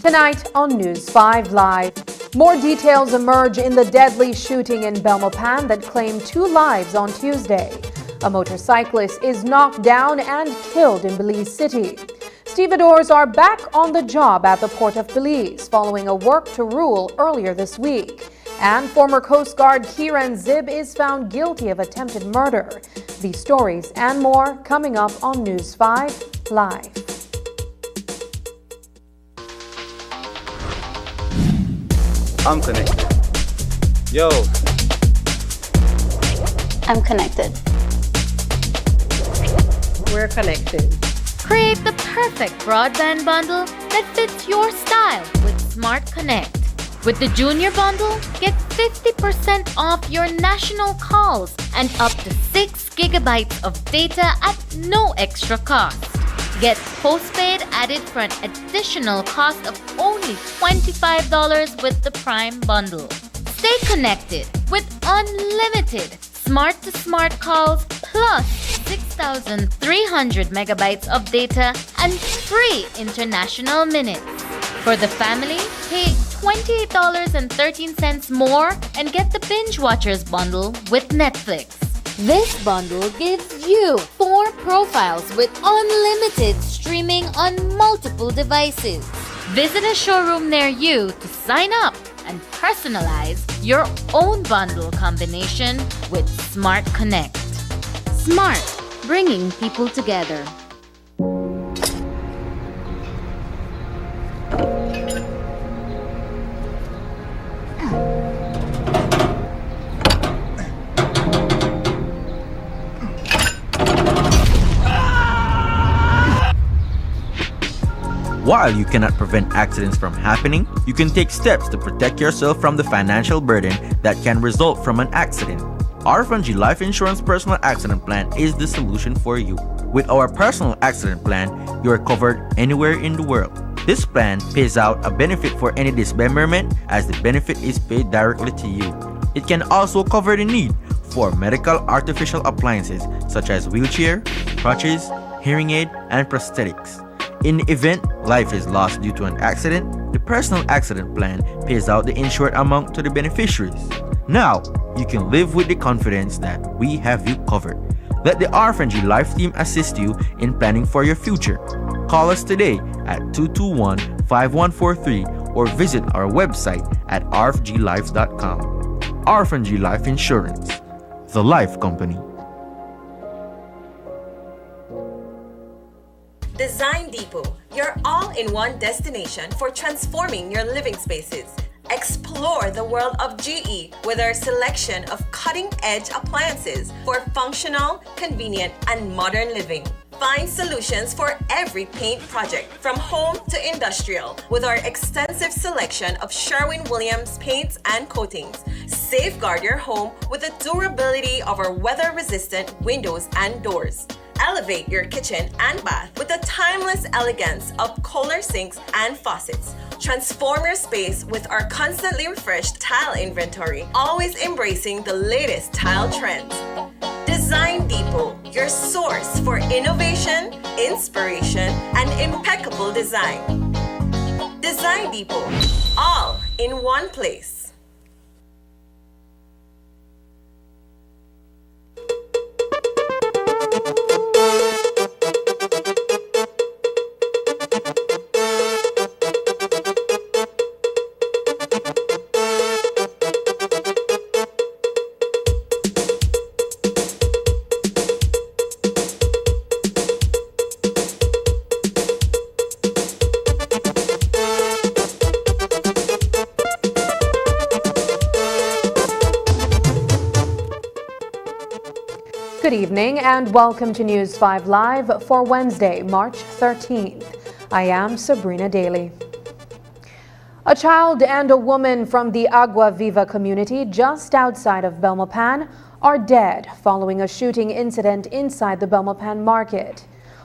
Tonight on News 5 Live, more details emerge in the deadly shooting in Belmopan that claimed 2 lives on Tuesday. A motorcyclist is knocked down and killed in Belize City. Stevedores are back on the job at the Port of Belize following a work to rule earlier this week. And former Coast Guard Kieran Zib is found guilty of attempted murder. These stories and more coming up on News 5 Live. I'm connected. Yo. I'm connected. We're connected. Create the perfect broadband bundle that fits your style with Smart Connect. With the Junior Bundle, get 50% off your national calls and up to 6 gigabytes of data at no extra cost. Get postpaid added for an additional cost of only $25 with the Prime Bundle. Stay connected with unlimited smart-to-smart calls plus 6,300 megabytes of data and free international minutes. For the family, pay $28.13 more and get the Binge Watchers bundle with Netflix. This bundle gives you 4 profiles with unlimited streaming on multiple devices. Visit a showroom near you to sign up and personalize your own bundle combination with Smart Connect. Smart, bringing people together. While you cannot prevent accidents from happening, you can take steps to protect yourself from the financial burden that can result from an accident. Orphanage Life Insurance Personal Accident Plan is the solution for you. With our personal accident plan, you are covered anywhere in the world. This plan pays out a benefit for any dismemberment as the benefit is paid directly to you. It can also cover the need for medical artificial appliances such as wheelchair, crutches, hearing aid, and prosthetics. In the event life is lost due to an accident, the personal accident plan pays out the insured amount to the beneficiaries. Now, you can live with the confidence that we have you covered. Let the Orphanage Life team assist you in planning for your future. Call us today at 221-5143 or visit our website at rfglife.com. Orphanage Life Insurance, the Life Company. Design Depot, your all-in-one destination for transforming your living spaces. Explore the world of GE with our selection of cutting-edge appliances for functional, convenient, and modern living. Find solutions for every paint project, from home to industrial, with our extensive selection of Sherwin-Williams paints and coatings. Safeguard your home with the durability of our weather-resistant windows and doors. Elevate your kitchen and bath with the timeless elegance of Kohler sinks and faucets. Transform your space with our constantly refreshed tile inventory, always embracing the latest tile trends. Design Depot, your source for innovation, inspiration, and impeccable design. Design Depot, all in one place. Good evening and welcome to News 5 Live for Wednesday, March 13th. I am Sabrina Daly. A child and a woman from the Agua Viva community just outside of Belmopan are dead following a shooting incident inside the Belmopan market.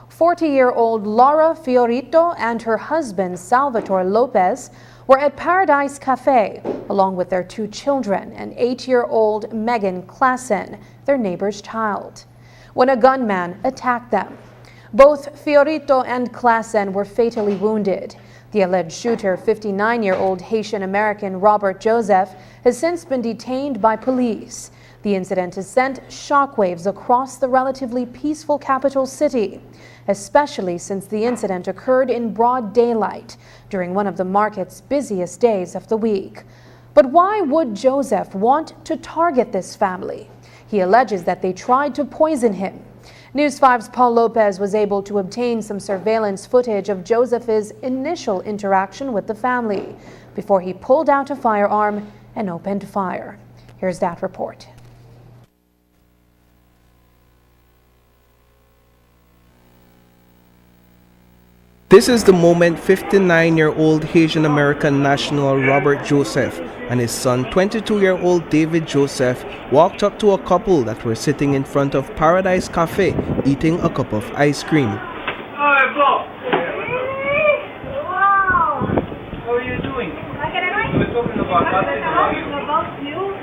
40-year-old Laura Fiorito and her husband Salvatore Lopez were at Paradise Cafe along with their 2 children and 8-year-old Megan Klassen, their neighbor's child, when a gunman attacked them. Both Fiorito and Klassen were fatally wounded. The alleged shooter, 59-year-old Haitian-American Robert Joseph, has since been detained by police. The incident has sent shockwaves across the relatively peaceful capital city, especially since the incident occurred in broad daylight during one of the market's busiest days of the week. But why would Joseph want to target this family? He alleges that they tried to poison him. News 5's Paul Lopez was able to obtain some surveillance footage of Joseph's initial interaction with the family before he pulled out a firearm and opened fire. Here's that report. This is the moment 59-year-old Haitian-American national Robert Joseph and his son 22-year-old David Joseph walked up to a couple that were sitting in front of Paradise Cafe eating a cup of ice cream. Hi, Bob. Wow. How are you doing? We're talking about you.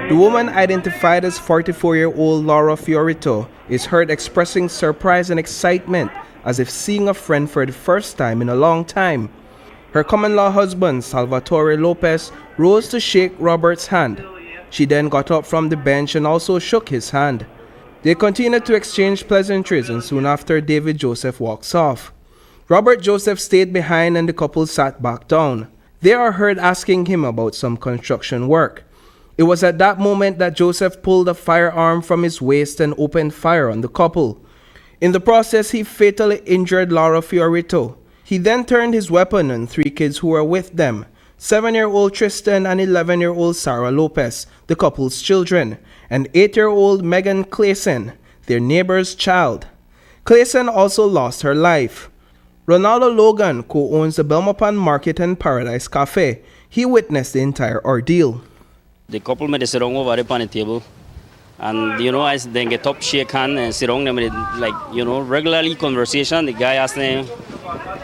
The woman, identified as 44-year-old Laura Fiorito, is heard expressing surprise and excitement as if seeing a friend for the first time in a long time. Her common-law husband, Salvatore Lopez, rose to shake Robert's hand. She then got up from the bench and also shook his hand. They continued to exchange pleasantries, and soon after, David Joseph walks off. Robert Joseph stayed behind and the couple sat back down. They are heard asking him about some construction work. It was at that moment that Joseph pulled a firearm from his waist and opened fire on the couple. In the process, he fatally injured Laura Fiorito. He then turned his weapon on three kids who were with them, 7-year-old Tristan and 11-year-old Sarah Lopez, the couple's children, and 8-year-old Megan Clayson, their neighbor's child. Clayson also lost her life. Ronaldo Logan co-owns the Belmopan Market and Paradise Cafe. He witnessed the entire ordeal. The couple made sit down over there on the table. And, I then get up, shake hand, and sit down them regularly conversation. The guy asked them,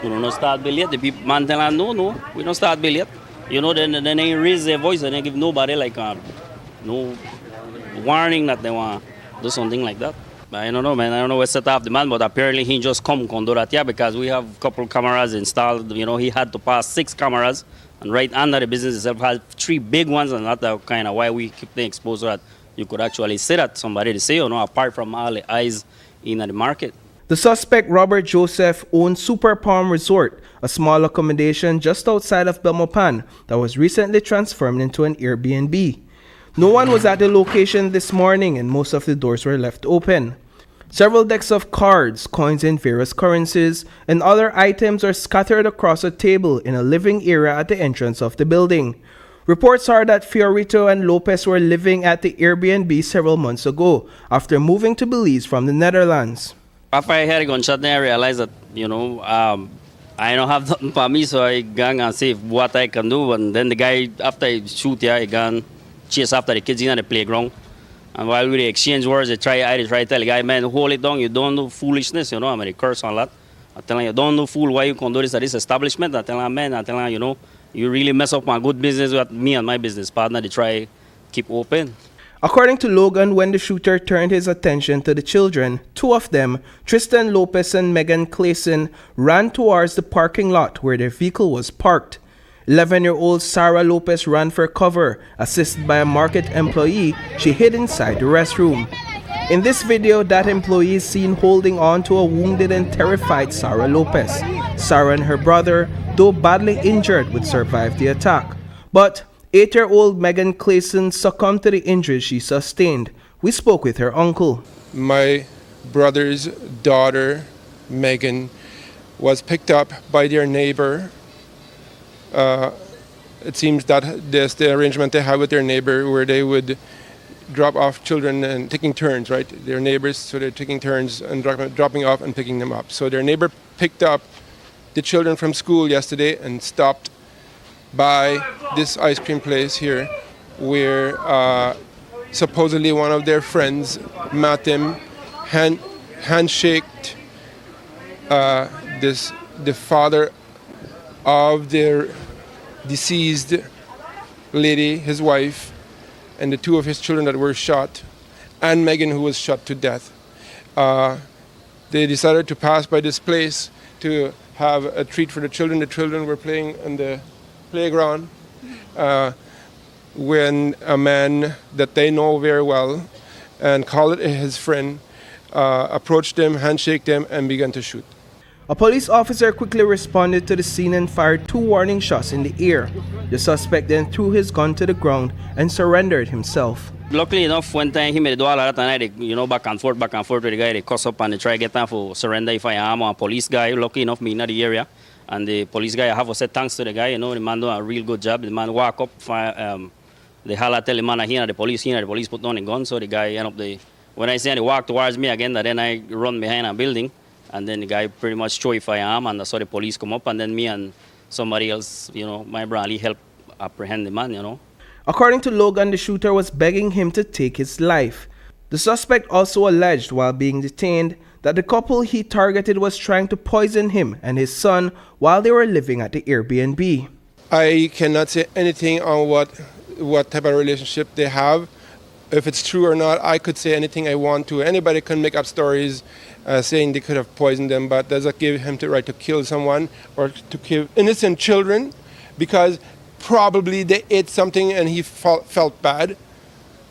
no start bill yet. The people, man tell them, no, we don't start bill yet. Then they raise their voice and they give nobody no warning that they want to do something like that. I don't know, man. I don't know what's set off the man, but apparently he just come do that, because we have a couple cameras installed. He had to pass 6 cameras, and right under the business itself has 3 big ones, and that's the kind of why we keep them exposed so that you could actually sit at somebody to say, apart from all the eyes in the market. The suspect, Robert Joseph, owned Super Palm Resort, a small accommodation just outside of Belmopan that was recently transformed into an Airbnb. No one was at the location this morning and most of the doors were left open. Several decks of cards, coins in various currencies, and other items are scattered across a table in a living area at the entrance of the building. Reports are that Fiorito and Lopez were living at the Airbnb several months ago after moving to Belize from the Netherlands. After I heard a gunshot, I realized that, I don't have nothing for me, so I gang and see what I can do. And then the guy, after I shoot, I gan chase after the kids in the playground. And while we exchange words, I try to tell the guy, man, hold it down, you don't do foolishness, I mean, curse on that. I tell him, you don't do fool, why you can do this at this establishment? I tell him, man, you really mess up my good business with me and my business partner to try keep open. According to Logan, when the shooter turned his attention to the children, 2 of them, Tristan Lopez and Megan Clayson, ran towards the parking lot where their vehicle was parked. 11-year-old Sarah Lopez ran for cover. Assisted by a market employee, she hid inside the restroom. In this video, that employee is seen holding on to a wounded and terrified Sarah Lopez. Sarah and her brother, though badly injured, would survive the attack. But 8-year-old Megan Clayson succumbed to the injuries she sustained. We spoke with her uncle. My brother's daughter, Megan, was picked up by their neighbor. It seems that there's the arrangement they have with their neighbor where they would drop off children and taking turns, right? Their neighbors, so they're taking turns and dropping off and picking them up. So their neighbor picked up the children from school yesterday and stopped by this ice cream place here where supposedly one of their friends met them, handshaked the father of their deceased lady, his wife, and the 2 of his children that were shot, and Megan, who was shot to death. They decided to pass by this place to have a treat for the children. The children were playing on the playground when a man that they know very well and call it his friend approached them, handshaked them, and began to shoot. A police officer quickly responded to the scene and fired 2 warning shots in the air. The suspect then threw his gun to the ground and surrendered himself. Luckily enough, one time he made do all of that and I, back and forth with the guy. They cuss up and they try to get him for surrender if I am a police guy. Lucky enough, me in the area. And the police guy, I have to say thanks to the guy. The man do a real good job. The man walk up, they holla tell the man the police put down the gun. So the guy end up when I say he walk towards me again, then I run behind a building. And then the guy pretty much show if I am, and that's how the police come up, and then me and somebody else, my brother, help apprehend the man, According to Logan, the shooter was begging him to take his life. The suspect also alleged while being detained that the couple he targeted was trying to poison him and his son while they were living at the Airbnb. I cannot say anything on what type of relationship they have. If it's true or not, I could say anything I want to. Anybody can make up stories saying they could have poisoned them, but does that give him the right to kill someone or to kill innocent children because probably they ate something and he felt bad?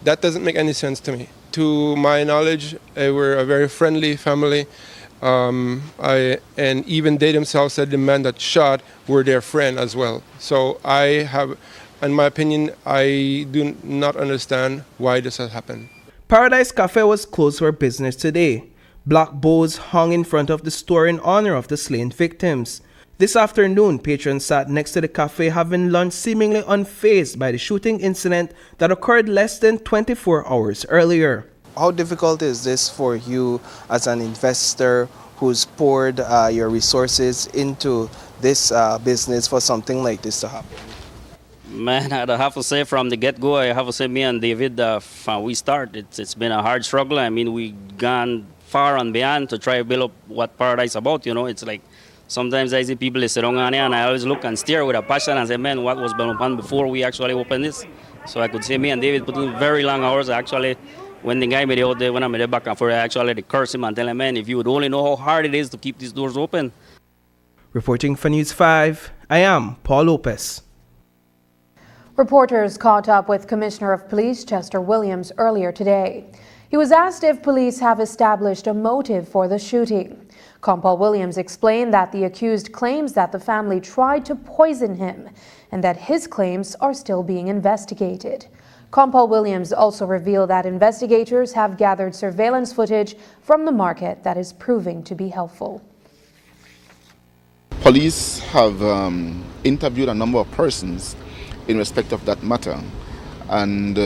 That doesn't make any sense to me. To my knowledge, they were a very friendly family. And even they themselves said the man that shot were their friend as well. So in my opinion, I do not understand why this has happened. Paradise Cafe was closed for business today. Black bows hung in front of the store in honor of the slain victims. This afternoon, patrons sat next to the cafe having lunch seemingly unfazed by the shooting incident that occurred less than 24 hours earlier. How difficult is this for you as an investor who's poured your resources into this business for something like this to happen? Man, I have to say from the get-go, I have to say me and David, from we start, it's been a hard struggle. I mean, we gone far and beyond to try to build up what Paradise about, It's like sometimes I see people sit down on here and I always look and stare with a passion and say, man, what was going on before we actually opened this? So I could say me and David put in very long hours. Actually, when the guy made it out there, when I made it back and forth, I actually curse him and tell him, man, if you would only know how hard it is to keep these doors open. Reporting for News 5, I am Paul Lopez. Reporters caught up with Commissioner of Police Chester Williams earlier today. He was asked if police have established a motive for the shooting. Compal Williams explained that the accused claims that the family tried to poison him and that his claims are still being investigated. Compal Williams also revealed that investigators have gathered surveillance footage from the market that is proving to be helpful. Police have interviewed a number of persons in respect of that matter, and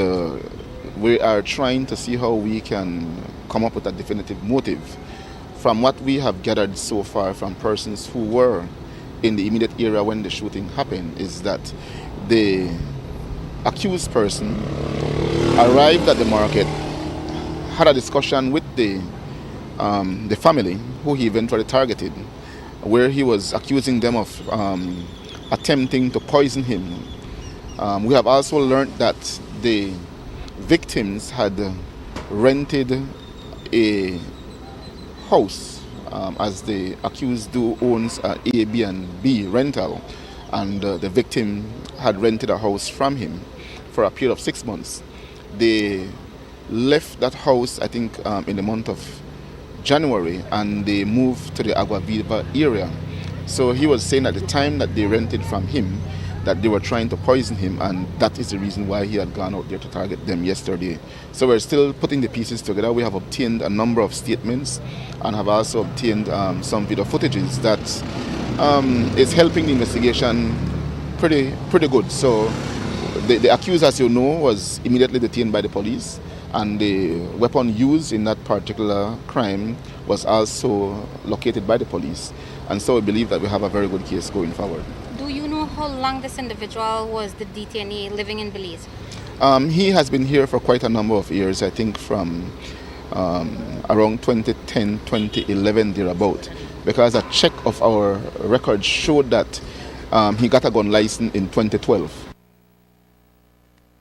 we are trying to see how we can come up with a definitive motive. From what we have gathered so far from persons who were in the immediate area when the shooting happened is that the accused person arrived at the market, had a discussion with the family who he eventually targeted, where he was accusing them of attempting to poison him. We have also learned that the victims had rented a house, as the accused owns an Airbnb rental, and the victim had rented a house from him for a period of 6 months. They left that house, I think, in the month of January, and they moved to the Agua Viva area. So he was saying at the time that they rented from him that they were trying to poison him, and that is the reason why he had gone out there to target them yesterday. So we're still putting the pieces together. We have obtained a number of statements and have also obtained some video footages that is helping the investigation pretty good. So the accused, as you know, was immediately detained by the police, and the weapon used in that particular crime was also located by the police. And so we believe that we have a very good case going forward. Do you know how long this individual was the detainee living in Belize? He has been here for quite a number of years, I think from around 2010, 2011, thereabout, because a check of our records showed that he got a gun license in 2012.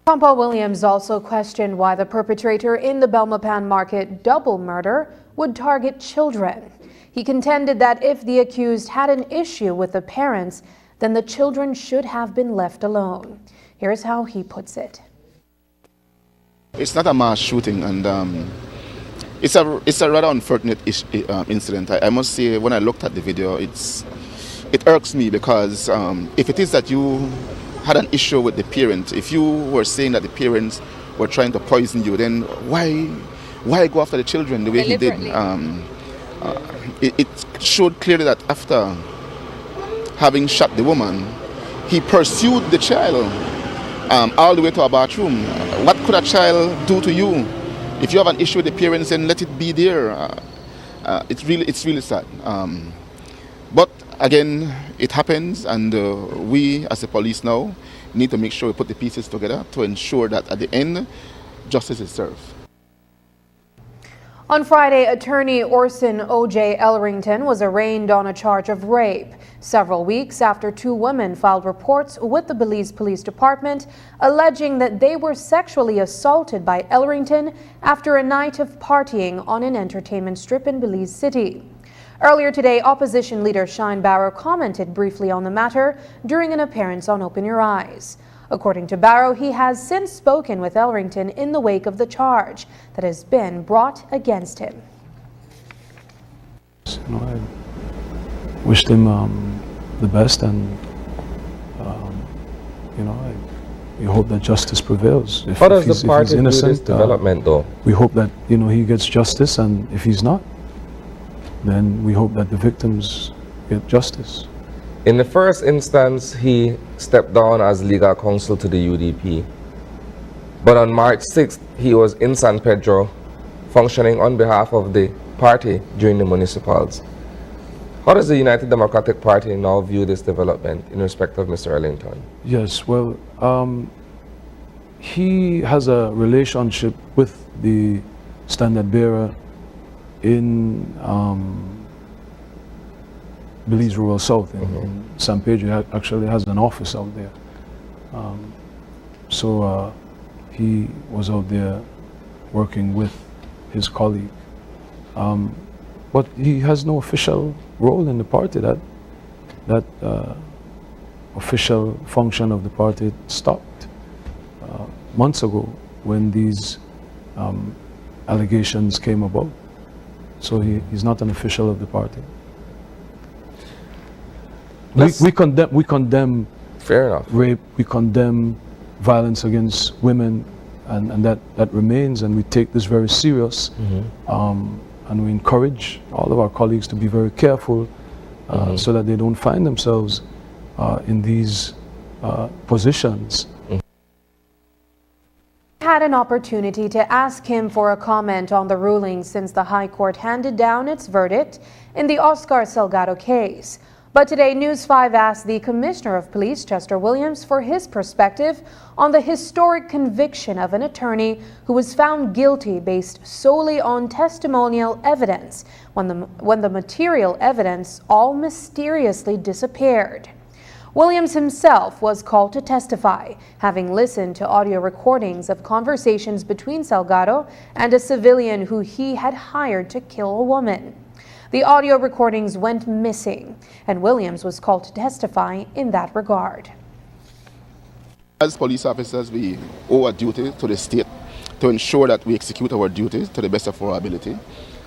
Compal Williams also questioned why the perpetrator in the Belmopan Market double murder would target children. He contended that if the accused had an issue with the parents, then the children should have been left alone. Here's how he puts it. It's not a mass shooting, and it's a rather unfortunate incident. I must say, when I looked at the video, it irks me because if it is that you had an issue with the parent, if you were saying that the parents were trying to poison you, then why go after the children the way he did? It showed clearly that after having shot the woman, he pursued the child all the way to a bathroom. What could a child do to you? If you have an issue with the parents, then let it be there. It's really sad. But again, it happens, and we as the police now need to make sure we put the pieces together to ensure that at the end, justice is served. On Friday, attorney Orson O.J. Elrington was arraigned on a charge of rape, several weeks after two women filed reports with the Belize Police Department alleging that they were sexually assaulted by Elrington after a night of partying on an entertainment strip in Belize City. Earlier today, opposition leader Shine Barrow commented briefly on the matter during an appearance on Open Your Eyes. According to Barrow, he has since spoken with Elrington in the wake of the charge that has been brought against him. I wished him the best, and we hope that justice prevails. How does the party view this development, though? We hope that he gets justice, and if he's not, then we hope that the victims get justice. In the first instance, he stepped down as legal counsel to the UDP. But on March 6th, he was in San Pedro functioning on behalf of the party during the municipals. How does the United Democratic Party now view this development in respect of Mr. Elrington? Yes, well, he has a relationship with the standard bearer in Belize Rural South in San Pedro. He actually has an office out there. So he was out there working with his colleague. But he has no official role in the party. That official function of the party stopped months ago when these allegations came about. So he's not an official of the party. We condemn fair enough rape, we condemn violence against women, and that remains, and we take this very serious. And we encourage all of our colleagues to be very careful so that they don't find themselves in these positions. Had an opportunity to ask him for a comment on the ruling since the High Court handed down its verdict in the Oscar Salgado case. But today, News 5 asked the Commissioner of Police, Chester Williams, for his perspective on the historic conviction of an attorney who was found guilty based solely on testimonial evidence when the material evidence all mysteriously disappeared. Williams himself was called to testify, having listened to audio recordings of conversations between Salgado and a civilian who he had hired to kill a woman. The audio recordings went missing, and Williams was called to testify in that regard. As police officers, we owe a duty to the state to ensure that we execute our duties to the best of our ability.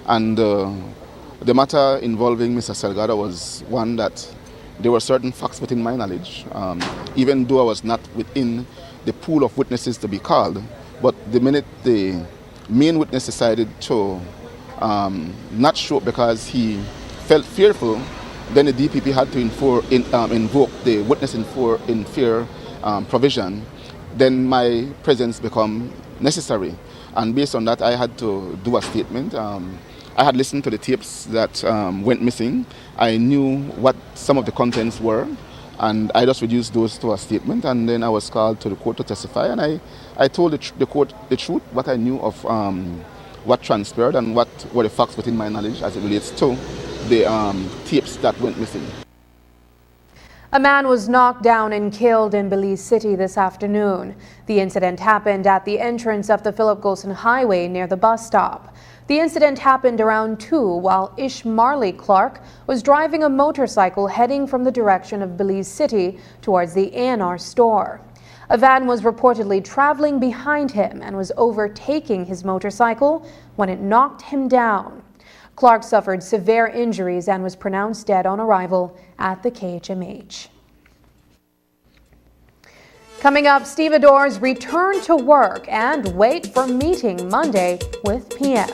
And the matter involving Mr. Salgado was one that there were certain facts within my knowledge, even though I was not within the pool of witnesses to be called. But the minute the main witness decided to not show up because he felt fearful, then the DPP had to invoke the witness in fear provision. Then my presence became necessary, and based on that I had to do a statement. I had listened to the tapes that went missing. I knew what some of the contents were, and I just reduced those to a statement, and then I was called to the court to testify, and I told the court the truth, what I knew of what transpired and what were the facts within my knowledge as it relates to the tapes that went missing. A man was knocked down and killed in Belize City this afternoon. The incident happened at the entrance of the Philip Golson Highway near the bus stop. The incident happened around 2 while Ish Marley Clark was driving a motorcycle heading from the direction of Belize City towards the A&R store. A van was reportedly traveling behind him and was overtaking his motorcycle when it knocked him down. Clark suffered severe injuries and was pronounced dead on arrival at the KHMH. Coming up, stevedores return to work and wait for meeting Monday with PM.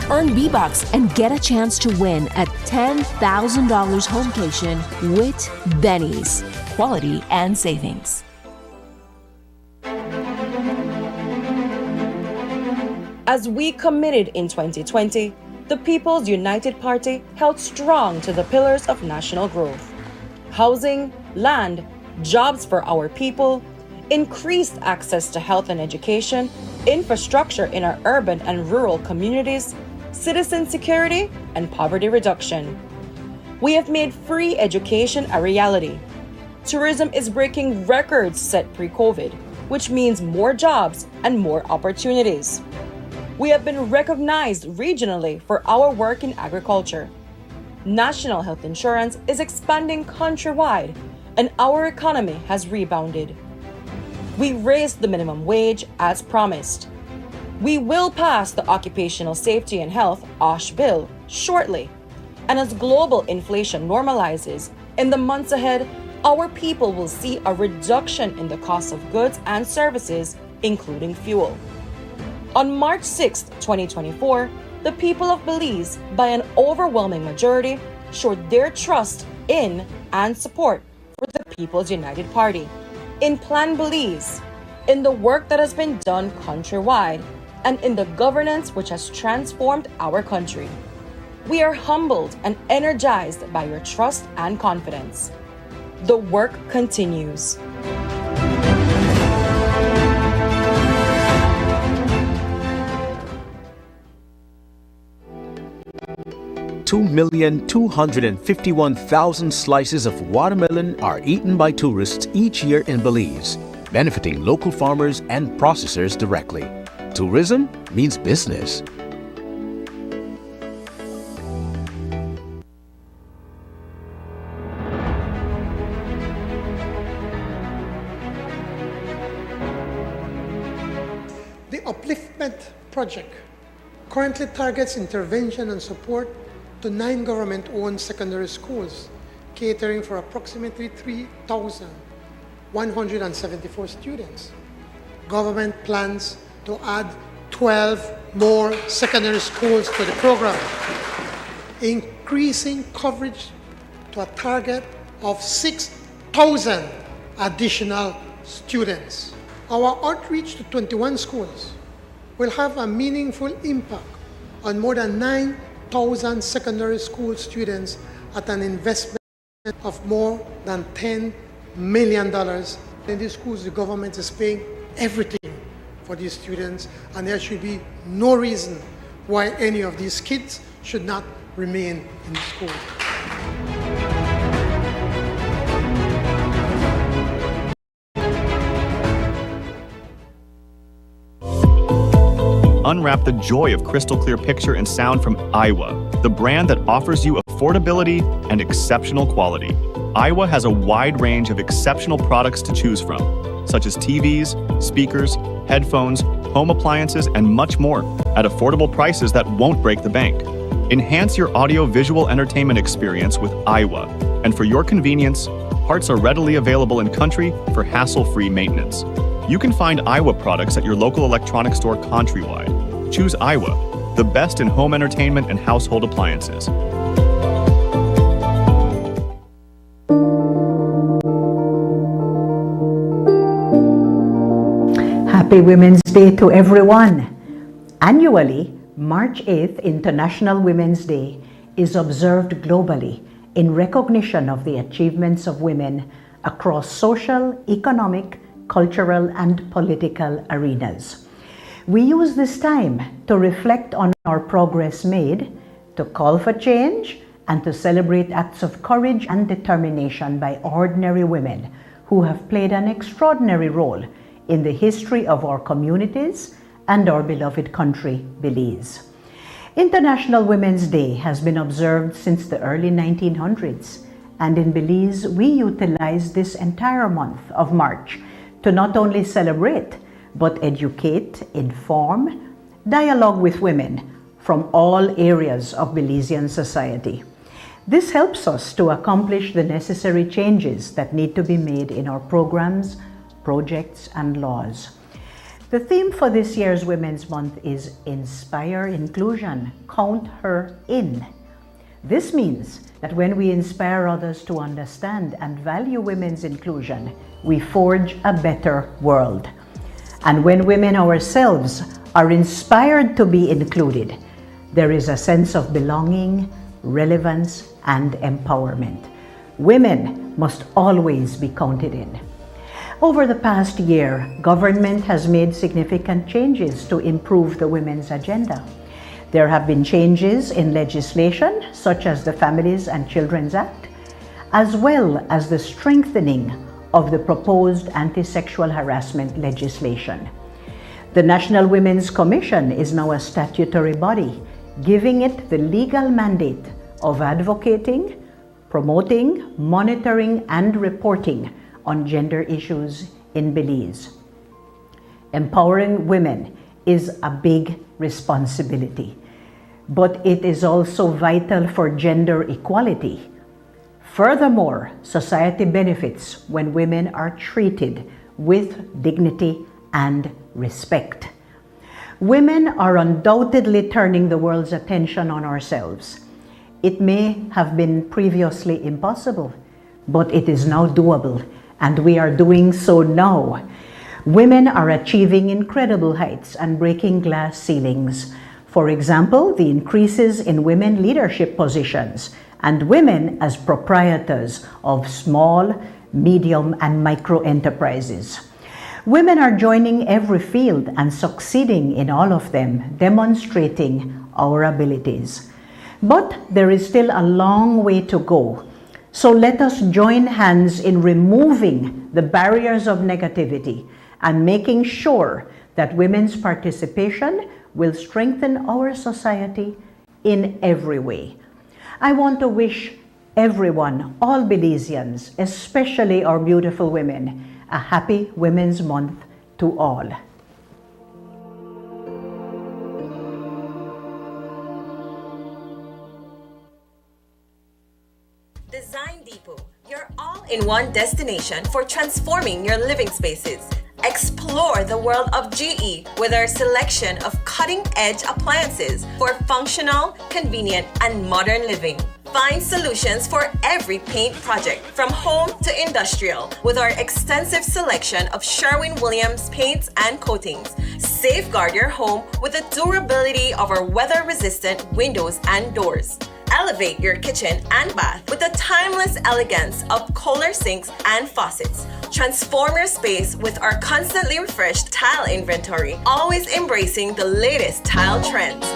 Earn V-Bucks and get a chance to win a $10,000 homecation with Benny's. Quality and savings. As we committed in 2020, the People's United Party held strong to the pillars of national growth: housing, land, jobs for our people, increased access to health and education, infrastructure in our urban and rural communities, citizen security, and poverty reduction. We have made free education a reality. Tourism is breaking records set pre-COVID, which means more jobs and more opportunities. We have been recognized regionally for our work in agriculture. National health insurance is expanding countrywide, and our economy has rebounded. We raised the minimum wage as promised. We will pass the Occupational Safety and Health OSH bill shortly. And as global inflation normalizes, in the months ahead, our people will see a reduction in the cost of goods and services, including fuel. On March 6, 2024, the people of Belize, by an overwhelming majority, showed their trust in and support for the People's United Party, in Plan Belize, in the work that has been done countrywide, and in the governance which has transformed our country. We are humbled and energized by your trust and confidence. The work continues. $2,251,000 slices of watermelon are eaten by tourists each year in Belize, benefiting local farmers and processors directly. Tourism means business. The Upliftment Project currently targets intervention and support to 9 government-owned secondary schools, catering for approximately 3,174 students. Government plans to add 12 more secondary schools to the program, increasing coverage to a target of 6,000 additional students. Our outreach to 21 schools will have a meaningful impact on more than 9,000 secondary school students at an investment of more than $10 million. In these schools, the government is paying everything for these students, and there should be no reason why any of these kids should not remain in school. Unwrap the joy of crystal clear picture and sound from Aiwa, the brand that offers you affordability and exceptional quality. Aiwa has a wide range of exceptional products to choose from, such as TVs, speakers, headphones, home appliances, and much more at affordable prices that won't break the bank. Enhance your audio-visual entertainment experience with Aiwa, and for your convenience, parts are readily available in country for hassle-free maintenance. You can find Aiwa products at your local electronics store countrywide. Choose Aiwa, the best in home entertainment and household appliances. Happy Women's Day to everyone. Annually, March 8th, International Women's Day, is observed globally in recognition of the achievements of women across social, economic, cultural, and political arenas. We use this time to reflect on our progress made, to call for change, and to celebrate acts of courage and determination by ordinary women who have played an extraordinary role in the history of our communities and our beloved country, Belize. International Women's Day has been observed since the early 1900s, and in Belize we utilize this entire month of March to not only celebrate, but educate, inform, dialogue with women from all areas of Belizean society. This helps us to accomplish the necessary changes that need to be made in our programs, projects, and laws. The theme for this year's Women's Month is Inspire Inclusion, Count Her In. This means that when we inspire others to understand and value women's inclusion, we forge a better world. And when women ourselves are inspired to be included, there is a sense of belonging, relevance, and empowerment. Women must always be counted in. Over the past year, government has made significant changes to improve the women's agenda. There have been changes in legislation, such as the Families and Children's Act, as well as the strengthening of the proposed anti-sexual harassment legislation. The National Women's Commission is now a statutory body, giving it the legal mandate of advocating, promoting, monitoring, and reporting on gender issues in Belize. Empowering women is a big responsibility, but it is also vital for gender equality. Furthermore, society benefits when women are treated with dignity and respect. Women are undoubtedly turning the world's attention on ourselves. It may have been previously impossible, but it is now doable, and we are doing so now. Women are achieving incredible heights and breaking glass ceilings. For example, the increases in women leadership positions and women as proprietors of small, medium, and micro enterprises. Women are joining every field and succeeding in all of them, demonstrating our abilities. But there is still a long way to go. So let us join hands in removing the barriers of negativity and making sure that women's participation will strengthen our society in every way. I want to wish everyone, all Belizeans, especially our beautiful women, a happy Women's Month to all. Design Depot, your all-in-one destination for transforming your living spaces. Explore the world of GE with our selection of cutting-edge appliances for functional, convenient, and modern living. Find solutions for every paint project, from home to industrial, with our extensive selection of Sherwin-Williams paints and coatings. Safeguard your home with the durability of our weather-resistant windows and doors. Elevate your kitchen and bath with the timeless elegance of Kohler sinks and faucets. Transform your space with our constantly refreshed tile inventory, always embracing the latest tile trends.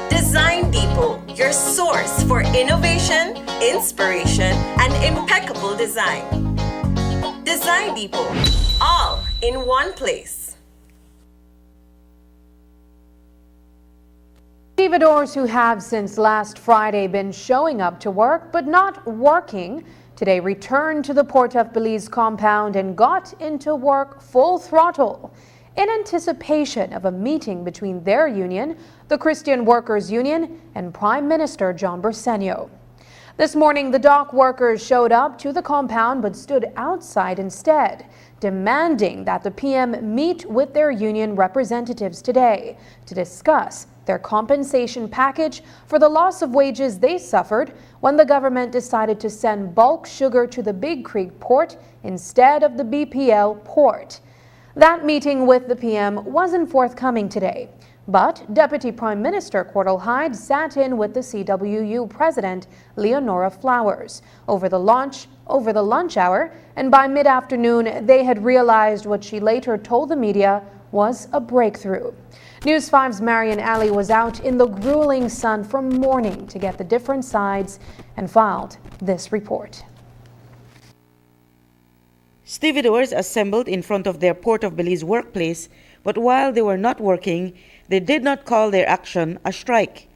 Design Depot, your source for innovation, inspiration, and impeccable design. Design Depot, all in one place. Stevedores who have since last Friday been showing up to work but not working today returned to the Port of Belize compound and got into work full throttle in anticipation of a meeting between their union, the Christian Workers Union, and Prime Minister John Bersenio. This morning, the dock workers showed up to the compound but stood outside instead, demanding that the PM meet with their union representatives today to discuss their compensation package for the loss of wages they suffered when the government decided to send bulk sugar to the Big Creek port instead of the BPL port. That meeting with the PM wasn't forthcoming today. But Deputy Prime Minister Cordell Hyde sat in with the CWU President Leonora Flowers over the lunch hour, and by mid-afternoon they had realized what she later told the media was a breakthrough. News 5's Marian Ali was out in the grueling sun from morning to get the different sides and filed this report. Stevedores assembled in front of their Port of Belize workplace, but while they were not working, they did not call their action a strike.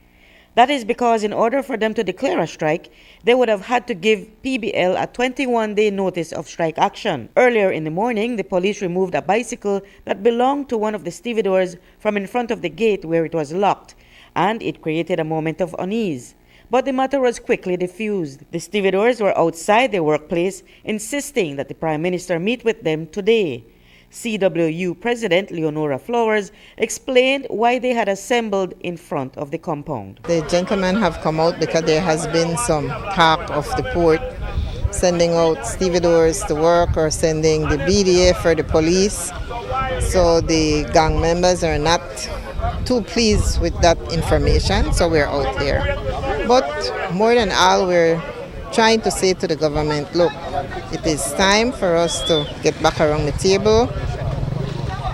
That is because in order for them to declare a strike, they would have had to give PBL a 21-day notice of strike action. Earlier in the morning, the police removed a bicycle that belonged to one of the stevedores from in front of the gate where it was locked, and it created a moment of unease. But the matter was quickly diffused. The stevedores were outside their workplace, insisting that the Prime Minister meet with them today. CWU President Leonora Flowers explained why they had assembled in front of the compound. The gentlemen have come out because there has been some talk of the port sending out stevedores to work or sending the BDF or the police. So the gang members are not too pleased with that information, so we're out there. But more than all, we're trying to say to the government, look, it is time for us to get back around the table,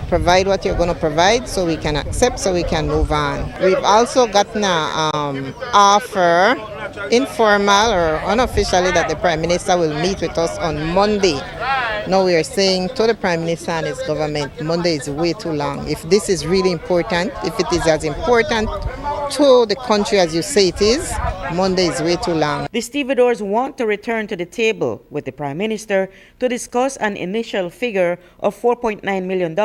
provide what you're going to provide so we can accept, so we can move on. We've also gotten an offer, informal or unofficially, that the Prime Minister will meet with us on Monday. Now we are saying to the Prime Minister and his government, Monday is way too long. If this is really important, if it is as important to the country as you say it is, Monday is way too long. The stevedores want to return to the table with the Prime Minister to discuss an initial figure of $4.9 million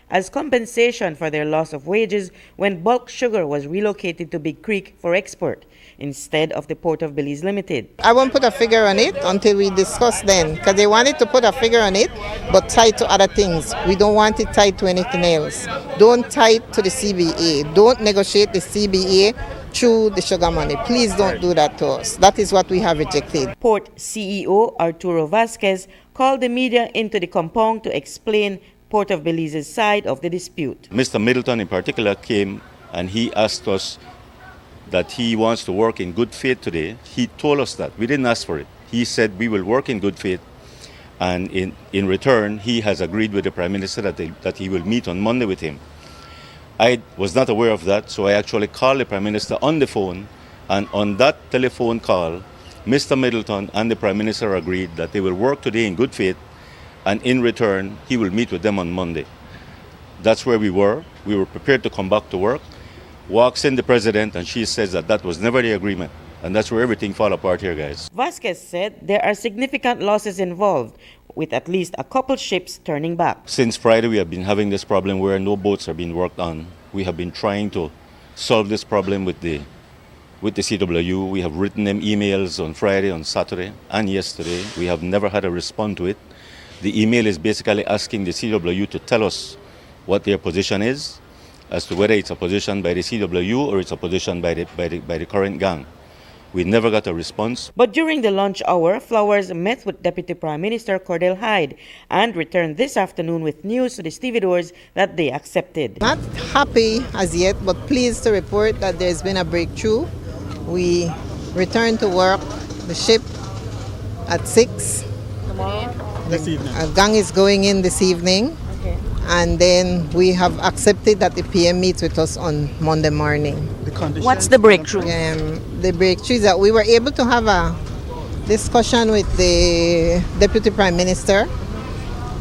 as compensation for their loss of wages when bulk sugar was relocated to Big Creek for export instead of the Port of Belize Limited. I won't put a figure on it until we discuss then, because they wanted to put a figure on it, but tied to other things. We don't want it tied to anything else. Don't tie it to the CBA. Don't negotiate the CBA through the sugar money. Please don't do that to us. That is what we have rejected. Port CEO Arturo Vasquez called the media into the compound to explain Port of Belize's side of the dispute. Mr. Middleton in particular came and he asked us that he wants to work in good faith today. He told us that. We didn't ask for it. He said we will work in good faith, and in return he has agreed with the Prime Minister that he will meet on Monday with him. I was not aware of that, so I actually called the Prime Minister on the phone, and on that telephone call, Mr. Middleton and the Prime Minister agreed that they will work today in good faith, and in return, he will meet with them on Monday. That's where we were. We were prepared to come back to work. Walks in the President, and she says that was never the agreement. And that's where everything fell apart here, guys. Vasquez said there are significant losses involved, with at least a couple ships turning back. Since Friday, we have been having this problem where no boats are being worked on. We have been trying to solve this problem with the CWU. We have written them emails on Friday, on Saturday, and yesterday. We have never had a response to it. The email is basically asking the CWU to tell us what their position is, as to whether it's a position by the CWU or it's a position by the current gang. We never got a response. But during the lunch hour, Flowers met with Deputy Prime Minister Cordell Hyde and returned this afternoon with news to the stevedores that they accepted. Not happy as yet, but pleased to report that there's been a breakthrough. We returned to work, the ship at 6. Tomorrow? This evening. A gang is going in this evening. Okay. And then we have accepted that the PM meets with us on Monday morning. What's the breakthrough? The breakthrough is that we were able to have a discussion with the Deputy Prime Minister,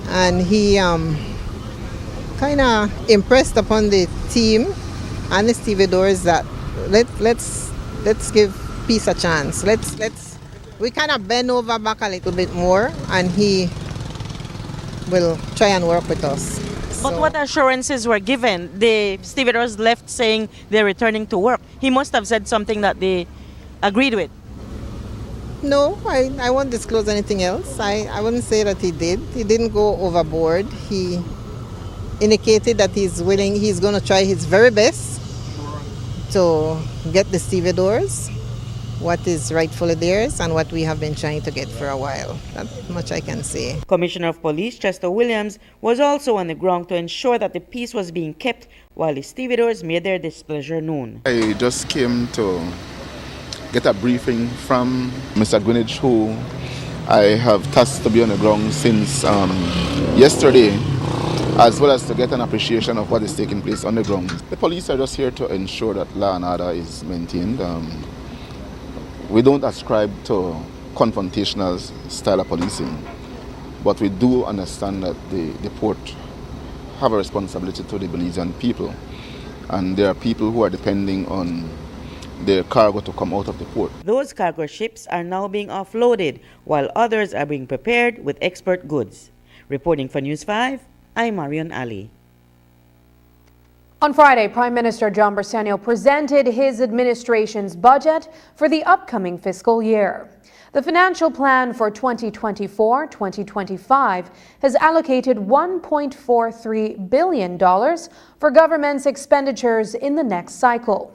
and he kind of impressed upon the team and the stevedores that let's give peace a chance. We kind of bend over back a little bit more, and he will try and work with us. But what assurances were given? The stevedores left saying they're returning to work. He must have said something that they agreed with. No, I won't disclose anything else. I wouldn't say that he did. He didn't go overboard. He indicated that he's going to try his very best to get the stevedores what is rightfully theirs and what we have been trying to get for a while. That much I can say. Commissioner of Police Chester Williams was also on the ground to ensure that the peace was being kept while the stevedores made their displeasure known. I just came to get a briefing from Mr. Greenwich, who I have tasked to be on the ground since yesterday, as well as to get an appreciation of what is taking place on the ground. The police are just here to ensure that law and order is maintained. We don't ascribe to confrontational style of policing, but we do understand that the port have a responsibility to the Belizean people, and there are people who are depending on their cargo to come out of the port. Those cargo ships are now being offloaded, while others are being prepared with export goods. Reporting for News 5, I'm Marion Ali. On Friday, Prime Minister John Bersenio presented his administration's budget for the upcoming fiscal year. The financial plan for 2024-2025 has allocated $1.43 billion for government's expenditures in the next cycle.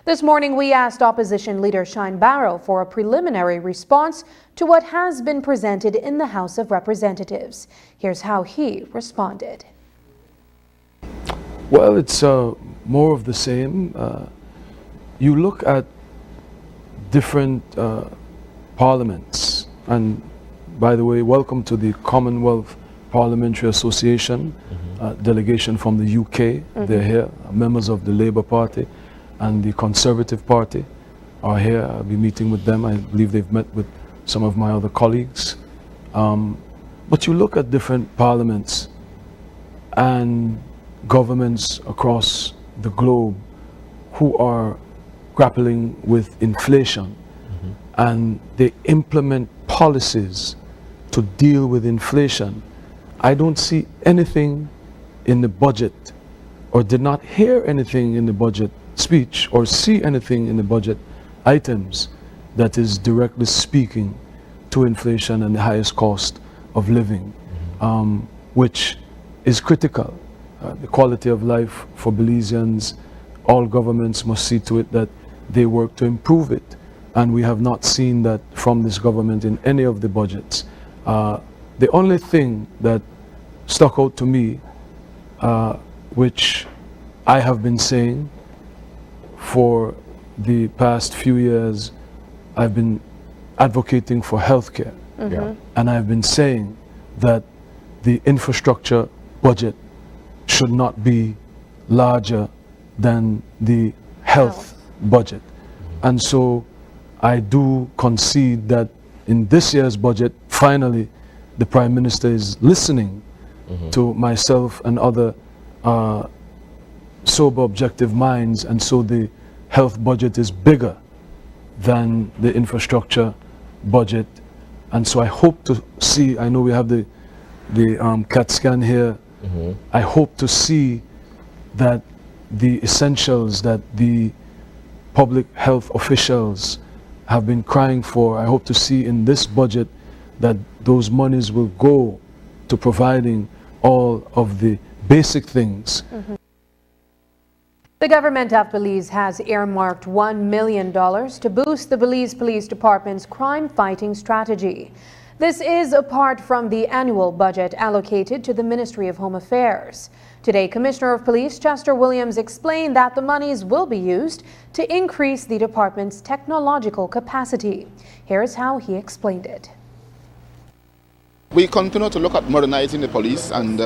This morning, we asked opposition leader Shine Barrow for a preliminary response to what has been presented in the House of Representatives. Here's how he responded. Well, it's more of the same. You look at different parliaments, and by the way, welcome to the Commonwealth Parliamentary Association, delegation from the UK. They're here, members of the Labour Party and the Conservative Party are here. I'll be meeting with them. I believe they've met with some of my other colleagues. But you look at different parliaments and governments across the globe who are grappling with inflation, and they implement policies to deal with inflation. I don't see anything in the budget, or did not hear anything in the budget speech, or see anything in the budget items that is directly speaking to inflation and the highest cost of living, which is critical. The quality of life for Belizeans, all governments must see to it that they work to improve it. And we have not seen that from this government in any of the budgets. The only thing that stuck out to me, which I have been saying for the past few years, I've been advocating for healthcare. And I've been saying that the infrastructure budget should not be larger than the health budget. And so I do concede that in this year's budget, finally, the Prime Minister is listening to myself and other sober, objective minds, and so the health budget is bigger than the infrastructure budget. And so I hope to see, I know we have the CAT scan here, I hope to see that the essentials that the public health officials have been crying for, I hope to see in this budget that those monies will go to providing all of the basic things. The government of Belize has earmarked $1 million to boost the Belize Police Department's crime-fighting strategy. This is apart from the annual budget allocated to the Ministry of Home Affairs. Today, Commissioner of Police Chester Williams explained that the monies will be used to increase the department's technological capacity. Here's how he explained it. We continue to look at modernizing the police and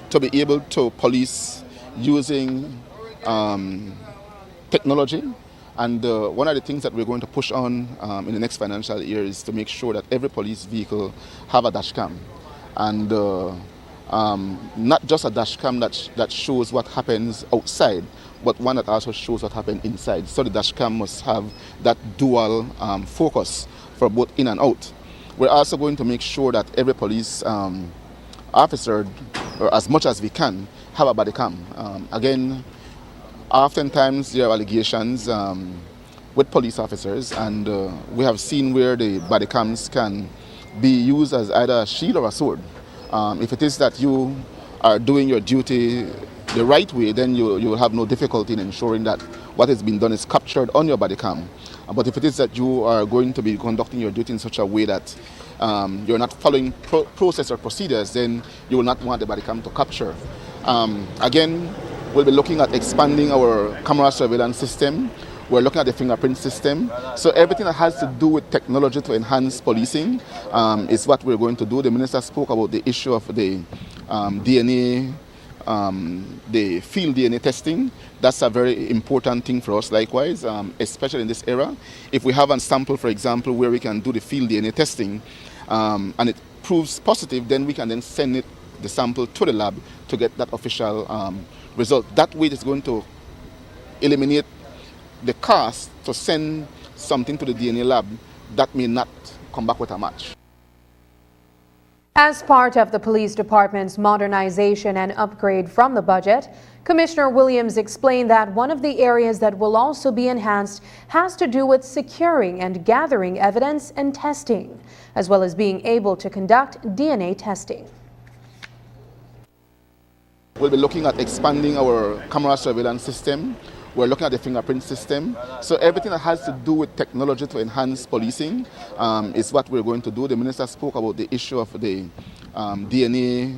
to be able to police using technology. And one of the things that we're going to push on in the next financial year is to make sure that every police vehicle have a dash cam. And not just a dash cam that shows what happens outside, but one that also shows what happens inside. So the dash cam must have that dual focus for both in and out. We're also going to make sure that every police officer, or as much as we can, have a body cam. Again, oftentimes there are allegations with police officers, and we have seen where the body cams can be used as either a shield or a sword. If it is that you are doing your duty the right way, then you will have no difficulty in ensuring that what has been done is captured on your body cam. But if it is that you are going to be conducting your duty in such a way that you're not following process or procedures, then you will not want the body cam to capture. Again, We'll be looking at expanding our camera surveillance system. We're looking at the fingerprint system. So everything that has to do with technology to enhance policing is what we're going to do. The minister spoke about the issue of the DNA, the field DNA testing. That's a very important thing for us likewise, especially in this era. If we have a sample, for example, where we can do the field DNA testing and it proves positive, then we can then send the sample to the lab to get that official result. That way it's going to eliminate the cost to send something to the DNA lab that may not come back with a match. As part of the police department's modernization and upgrade from the budget, Commissioner Williams explained that one of the areas that will also be enhanced has to do with securing and gathering evidence and testing, as well as being able to conduct DNA testing. We'll be looking at expanding our camera surveillance system. We're looking at the fingerprint system. So everything that has to do with technology to enhance policing is what we're going to do. The minister spoke about the issue of the DNA,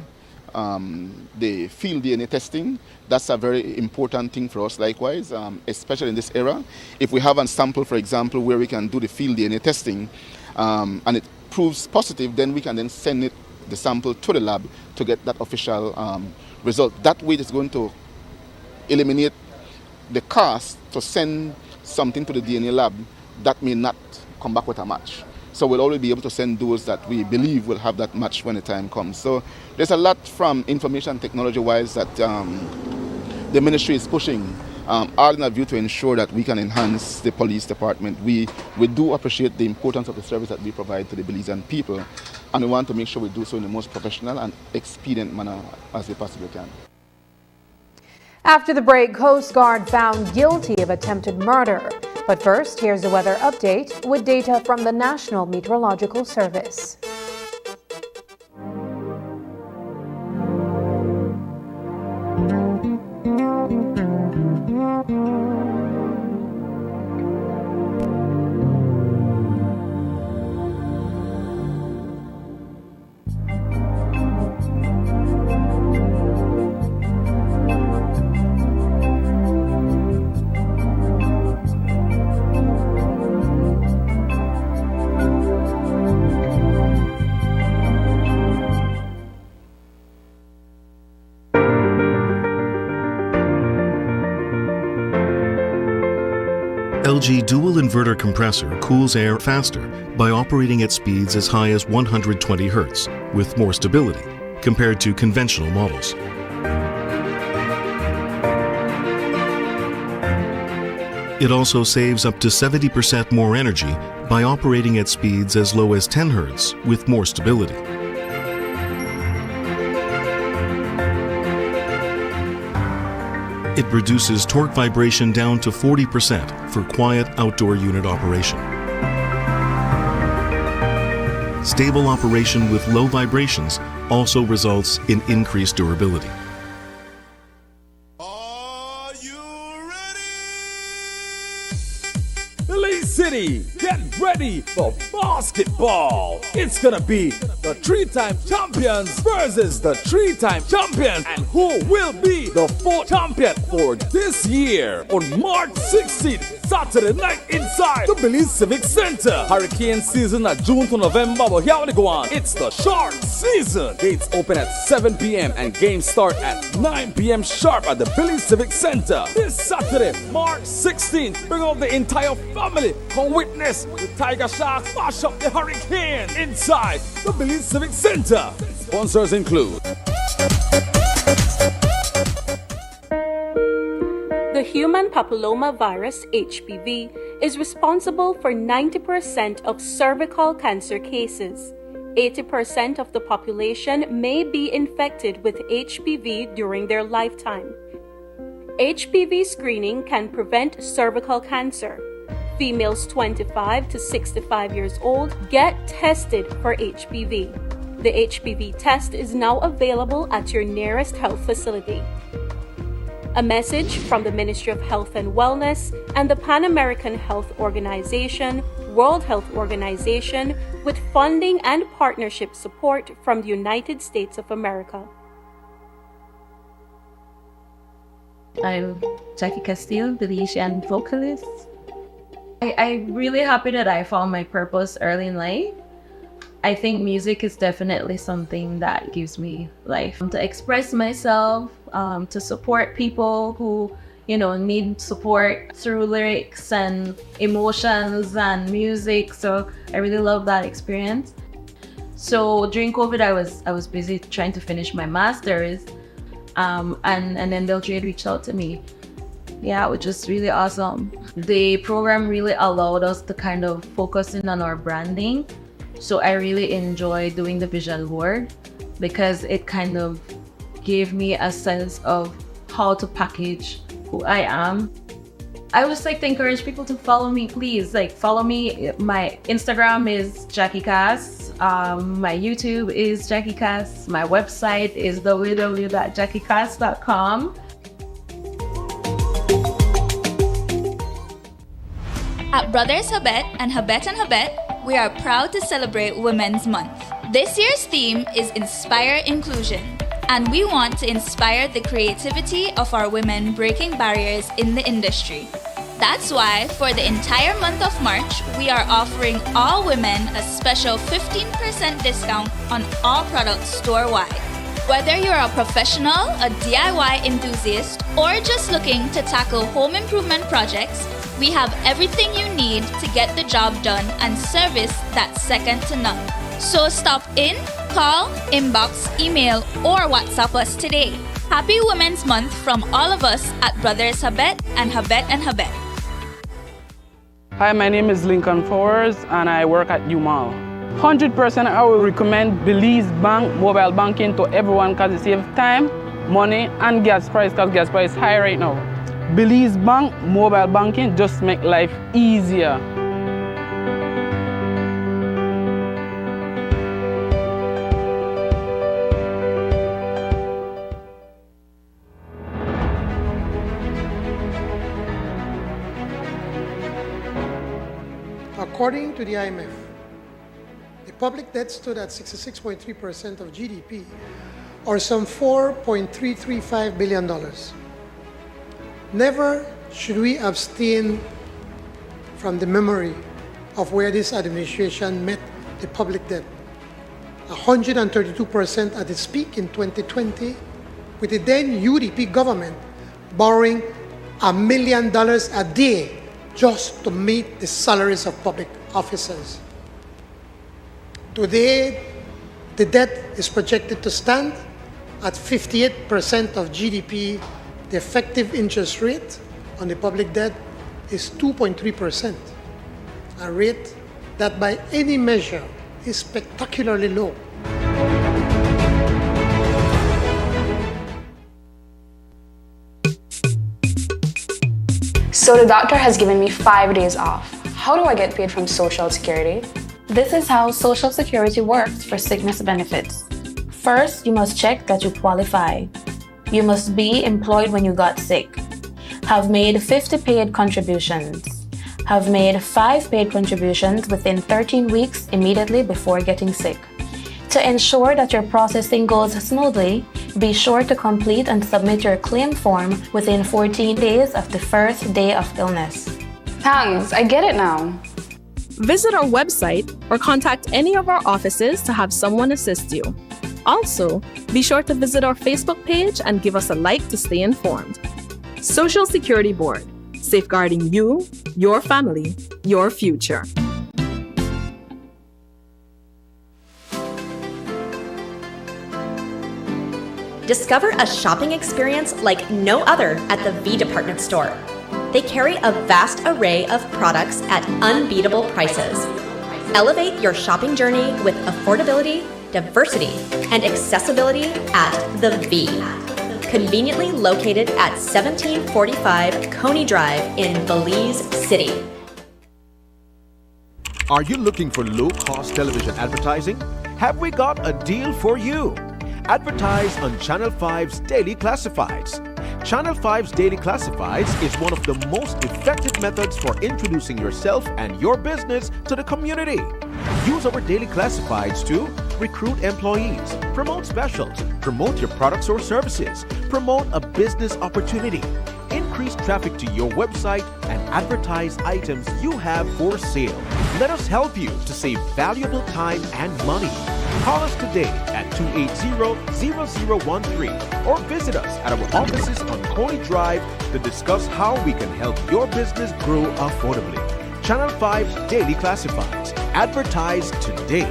the field DNA testing. That's a very important thing for us likewise, especially in this era. If we have a sample, for example, where we can do the field DNA testing and it proves positive, then we can then send the sample to the lab to get that official result. That way it's going to eliminate the cost to send something to the DNA lab that may not come back with a match. So we'll always be able to send those that we believe will have that match when the time comes. So there's a lot from information technology-wise that the ministry is pushing, all in a view to ensure that we can enhance the police department. We do appreciate the importance of the service that we provide to the Belizean people, and we want to make sure we do so in the most professional and expedient manner as we possibly can. After the break, Coast Guard found guilty of attempted murder. But first, here's a weather update with data from the National Meteorological Service. LG dual inverter compressor cools air faster by operating at speeds as high as 120 Hz with more stability compared to conventional models. It also saves up to 70% more energy by operating at speeds as low as 10 Hz with more stability. It reduces torque vibration down to 40% for quiet outdoor unit operation. Stable operation with low vibrations also results in increased durability. Belize City, get ready for basketball. It's gonna be the three-time champions versus the three-time champions. And who will be the fourth champion for this year? On March 16th, Saturday night inside the Belize Civic Center. Hurricane season at June to November, but here we go on. It's the shark season. Gates open at 7 p.m. and games start at 9 p.m. sharp at the Belize Civic Center. This Saturday, March 16th, bring out the entire family. Come witness the Tiger Sharks mash up the hurricane inside the Belize Civic Center. Sponsors include the human papilloma virus, HPV, is responsible for 90% of cervical cancer cases. 80% of the population may be infected with HPV during their lifetime. HPV screening can prevent cervical cancer. Females 25 to 65 years old get tested for HPV. The HPV test is now available at your nearest health facility. A message from the Ministry of Health and Wellness and the Pan American Health Organization, World Health Organization, with funding and partnership support from the United States of America. I'm Jackie Castile, Belizean vocalist. I'm really happy that I found my purpose early in life. I think music is definitely something that gives me life. To express myself, to support people who, need support through lyrics and emotions and music. So I really love that experience. So during COVID, I was busy trying to finish my master's, and then Mildred reached out to me. Yeah, it was just really awesome. The program really allowed us to kind of focus in on our branding. So I really enjoy doing the visual board because it kind of gave me a sense of how to package who I am. I would just like to encourage people to follow me, please. Follow me. My Instagram is Jackie Cass. My YouTube is Jackie Cass. My website is www.jackiecass.com. At Brothers Habet and Habet, we are proud to celebrate Women's Month. This year's theme is Inspire Inclusion, and we want to inspire the creativity of our women breaking barriers in the industry. That's why, for the entire month of March, we are offering all women a special 15% discount on all products store-wide. Whether you're a professional, a DIY enthusiast, or just looking to tackle home improvement projects, we have everything you need to get the job done and service that's second to none. So stop in, call, inbox, email, or WhatsApp us today. Happy Women's Month from all of us at Brothers Habet and Habet. Hi, my name is Lincoln Fowers and I work at UMAL. 100% I will recommend Belize Bank mobile banking to everyone because it saves time, money, and gas price because gas price is high right now. Belize Bank mobile banking just make life easier. According to the IMF, the public debt stood at 66.3% of GDP, or some $4.335 billion. Never should we abstain from the memory of where this administration met the public debt. 132% at its peak in 2020, with the then UDP government borrowing $1 million a day just to meet the salaries of public officers. Today, the debt is projected to stand at 58% of GDP. The effective interest rate on the public debt is 2.3%, a rate that by any measure is spectacularly low. So the doctor has given me 5 days off. How do I get paid from Social Security? This is how Social Security works for sickness benefits. First, you must check that you qualify. You must be employed when you got sick, have made 50 paid contributions, have made 5 paid contributions within 13 weeks immediately before getting sick. To ensure that your processing goes smoothly, be sure to complete and submit your claim form within 14 days of the first day of illness. Thanks, I get it now. Visit our website or contact any of our offices to have someone assist you. Also, be sure to visit our Facebook page and give us a like to stay informed. Social Security Board, safeguarding you, your family, your future. Discover a shopping experience like no other at the V Department Store. They carry a vast array of products at unbeatable prices. Elevate your shopping journey with affordability, diversity, and accessibility at the V. Conveniently located at 1745 Coney Drive in Belize City. Are you looking for low-cost television advertising? Have we got a deal for you? Advertise on Channel 5's Daily Classifieds. Channel 5's Daily Classifieds is one of the most effective methods for introducing yourself and your business to the community. Use our Daily Classifieds to recruit employees, promote specials, promote your products or services, promote a business opportunity, increase traffic to your website, and advertise items you have for sale. Let us help you to save valuable time and money. Call us today at 280-0013 or visit us at our offices on Coney Drive to discuss how we can help your business grow affordably. Channel 5's Daily Classifieds. Advertise today.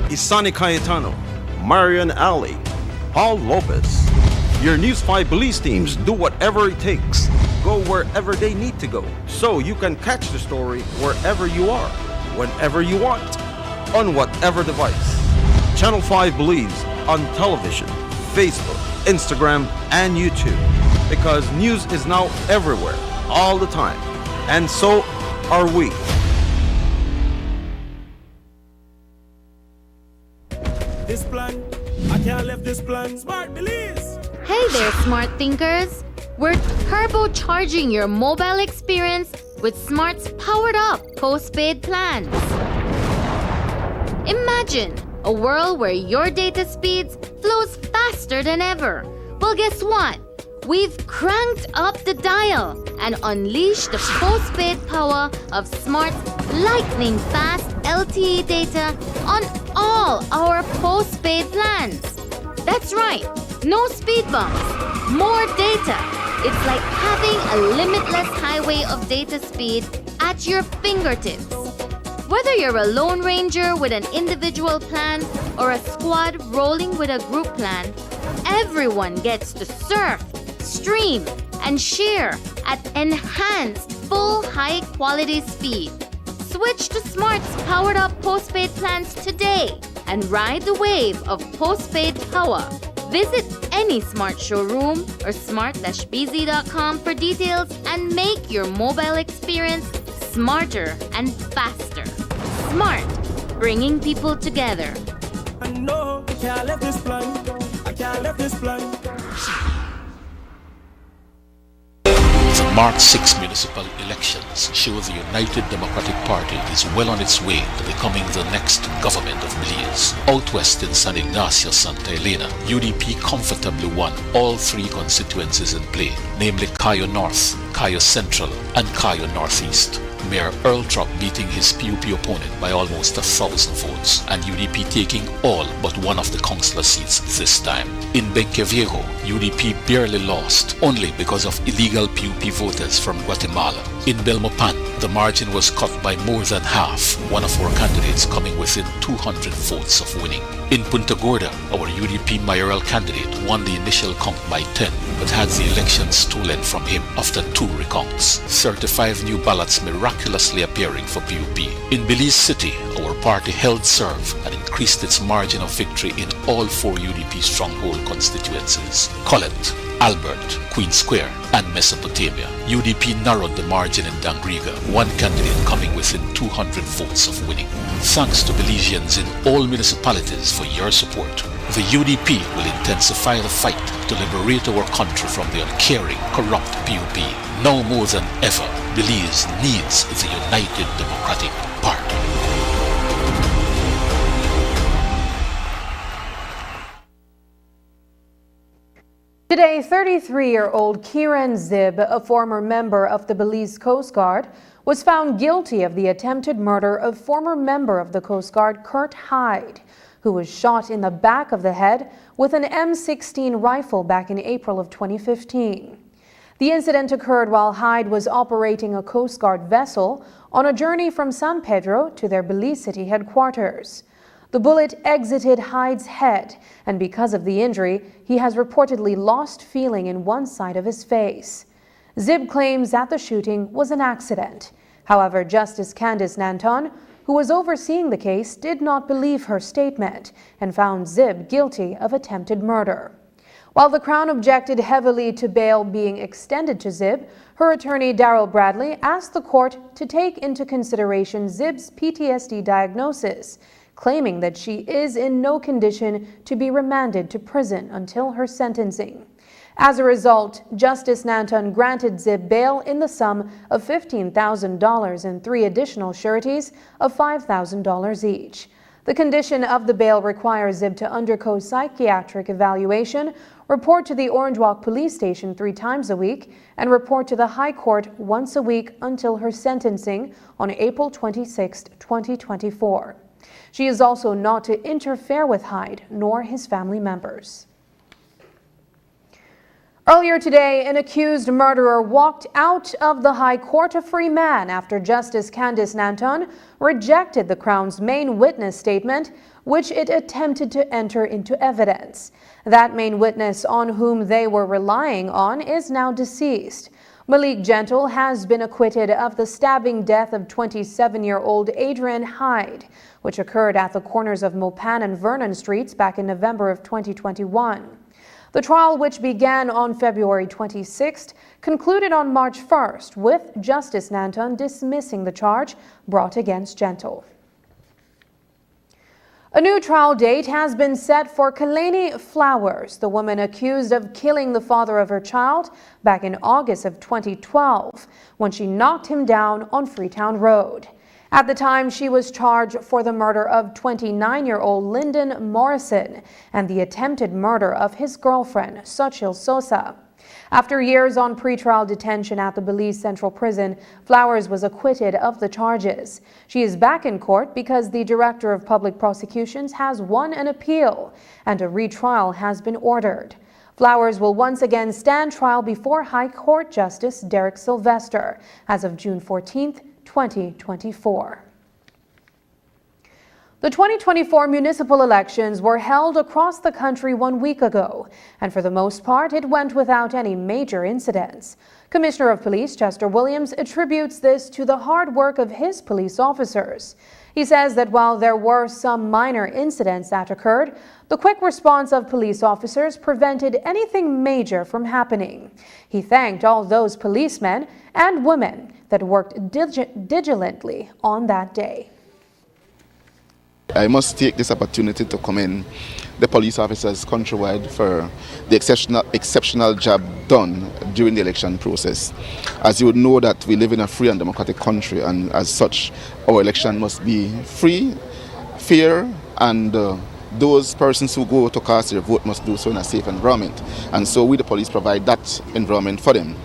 Isani Cayetano, Marian Ali, Paul Lopez. Your News 5 police teams do whatever it takes. Go wherever they need to go, so you can catch the story wherever you are, whenever you want, on whatever device. Channel 5 believes on television, Facebook, Instagram, and YouTube, because news is now everywhere, all the time, and so are we. This plan, I can't leave this plan. Smart Belize. Hey there, smart thinkers. We're turbocharging your mobile experience with Smart's powered up postpaid plans. Imagine a world where your data speeds flows faster than ever. Well, guess what? We've cranked up the dial and unleashed the postpaid power of Smart's lightning fast LTE data on all our postpaid plans. That's right, no speed bumps, more data. It's like having a limitless highway of data speed at your fingertips. Whether you're a Lone Ranger with an individual plan or a squad rolling with a group plan, everyone gets to surf, stream, and share at enhanced full high-quality speed. Switch to Smart's powered-up postpaid plans today and ride the wave of postpaid power. Visit any Smart showroom or smart-bz.com for details and make your mobile experience smarter and faster. Smart, bringing people together. I know I can't leave this plan. I can't leave this plan. The March 6 municipal elections show the United Democratic Party is well on its way to becoming the next government of Belize. Out west in San Ignacio, Santa Elena, UDP comfortably won all three constituencies in play, namely Cayo North, Cayo Central, and Cayo Northeast. Mayor Earl Trupp beating his PUP opponent by almost 1,000 votes, and UDP taking all but one of the councillor seats this time. In Benqueviejo, UDP barely lost, only because of illegal PUP voters from Guatemala. In Belmopan, the margin was cut by more than half, one of our candidates coming within 200 votes of winning. In Punta Gorda, our UDP mayoral candidate won the initial count by 10, but had the election stolen from him after 2 recounts. 35 new ballots miraculously appearing for PUP. In Belize City, our party held serve and increased its margin of victory in all 4 UDP stronghold constituencies: Colette, Albert, Queen Square, and Mesopotamia. UDP narrowed the margin in Dangriga, one candidate coming within 200 votes of winning. Thanks to Belizeans in all municipalities for your support. The UDP will intensify the fight to liberate our country from the uncaring, corrupt PUP. Now more than ever, Belize needs the United Democratic Party. Today, 33-year-old Kieran Zib, a former member of the Belize Coast Guard, was found guilty of the attempted murder of former member of the Coast Guard Kurt Hyde, who was shot in the back of the head with an M16 rifle back in April of 2015. The incident occurred while Hyde was operating a Coast Guard vessel on a journey from San Pedro to their Belize City headquarters. The bullet exited Hyde's head, and because of the injury, he has reportedly lost feeling in one side of his face. Zib claims that the shooting was an accident. However, Justice Candice Nanton, who was overseeing the case, did not believe her statement and found Zib guilty of attempted murder. While the Crown objected heavily to bail being extended to Zib, her attorney Daryl Bradley asked the court to take into consideration Zib's PTSD diagnosis, claiming that she is in no condition to be remanded to prison until her sentencing. As a result, Justice Nanton granted Zib bail in the sum of $15,000 and 3 additional sureties of $5,000 each. The condition of the bail requires Zib to undergo psychiatric evaluation, report to the Orange Walk Police Station 3 times a week, and report to the High Court once a week until her sentencing on April 26, 2024. She is also not to interfere with Hyde nor his family members. Earlier today, an accused murderer walked out of the High Court a free man after Justice Candice Nanton rejected the Crown's main witness statement, which it attempted to enter into evidence. That main witness, on whom they were relying on, is now deceased. Malik Gentle has been acquitted of the stabbing death of 27-year-old Adrian Hyde, which occurred at the corners of Mopan and Vernon Streets back in November of 2021. The trial, which began on February 26th, concluded on March 1st, with Justice Nanton dismissing the charge brought against Gentle. A new trial date has been set for Kalani Flowers, the woman accused of killing the father of her child back in August of 2012, when she knocked him down on Freetown Road. At the time, she was charged for the murder of 29-year-old Lyndon Morrison and the attempted murder of his girlfriend, Xochitl Sosa. After years on pretrial detention at the Belize Central Prison, Flowers was acquitted of the charges. She is back in court because the Director of Public Prosecutions has won an appeal and a retrial has been ordered. Flowers will once again stand trial before High Court Justice Derek Sylvester as of June 14th, 2024. The 2024 municipal elections were held across the country 1 week ago, and for the most part, it went without any major incidents. Commissioner of Police Chester Williams attributes this to the hard work of his police officers. He says that while there were some minor incidents that occurred, the quick response of police officers prevented anything major from happening. He thanked all those policemen and women that worked diligently on that day. I must take this opportunity to commend the police officers countrywide for the exceptional job done during the election process. As you would know that we live in a free and democratic country, and as such, our election must be free, fair, and those persons who go to cast their vote must do so in a safe environment. And so we, the police, provide that environment for them.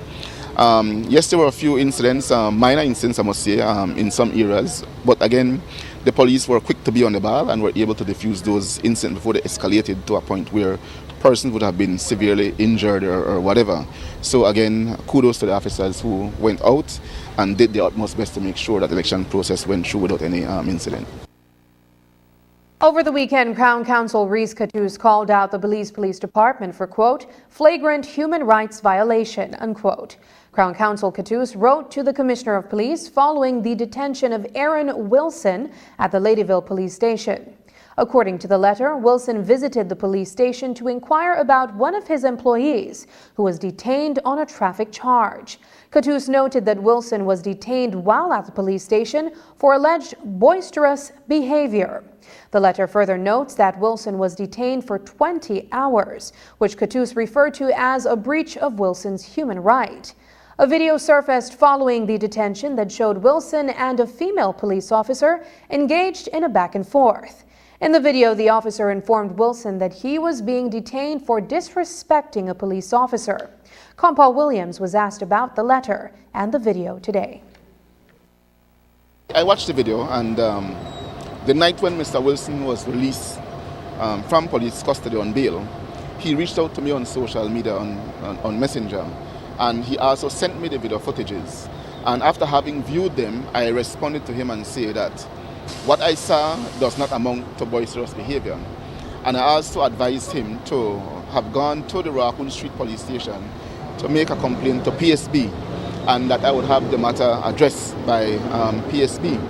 Yes, there were a few incidents, minor incidents I must say, in some areas, but again, the police were quick to be on the ball and were able to defuse those incidents before they escalated to a point where persons would have been severely injured or whatever. So again, kudos to the officers who went out and did their utmost best to make sure that the election process went through without any incident. Over the weekend, Crown Counsel Reese Cattouse called out the Belize Police Department for, quote, flagrant human rights violation, unquote. Crown Counsel Cattouse wrote to the Commissioner of Police following the detention of Aaron Wilson at the Ladyville Police Station. According to the letter, Wilson visited the police station to inquire about one of his employees who was detained on a traffic charge. Cattouse noted that Wilson was detained while at the police station for alleged boisterous behavior. The letter further notes that Wilson was detained for 20 hours, which Cattouse referred to as a breach of Wilson's human right. A video surfaced following the detention that showed Wilson and a female police officer engaged in a back and forth. In the video, the officer informed Wilson that he was being detained for disrespecting a police officer. Compal Williams was asked about the letter and the video today. I watched the video, and the night when Mr. Wilson was released from police custody on bail, he reached out to me on social media, on Messenger, and he also sent me the video footages. And after having viewed them, I responded to him and said that what I saw does not amount to boisterous behavior. And I also advised him to have gone to the Raccoon Street Police Station to make a complaint to PSB, and that I would have the matter addressed by PSB.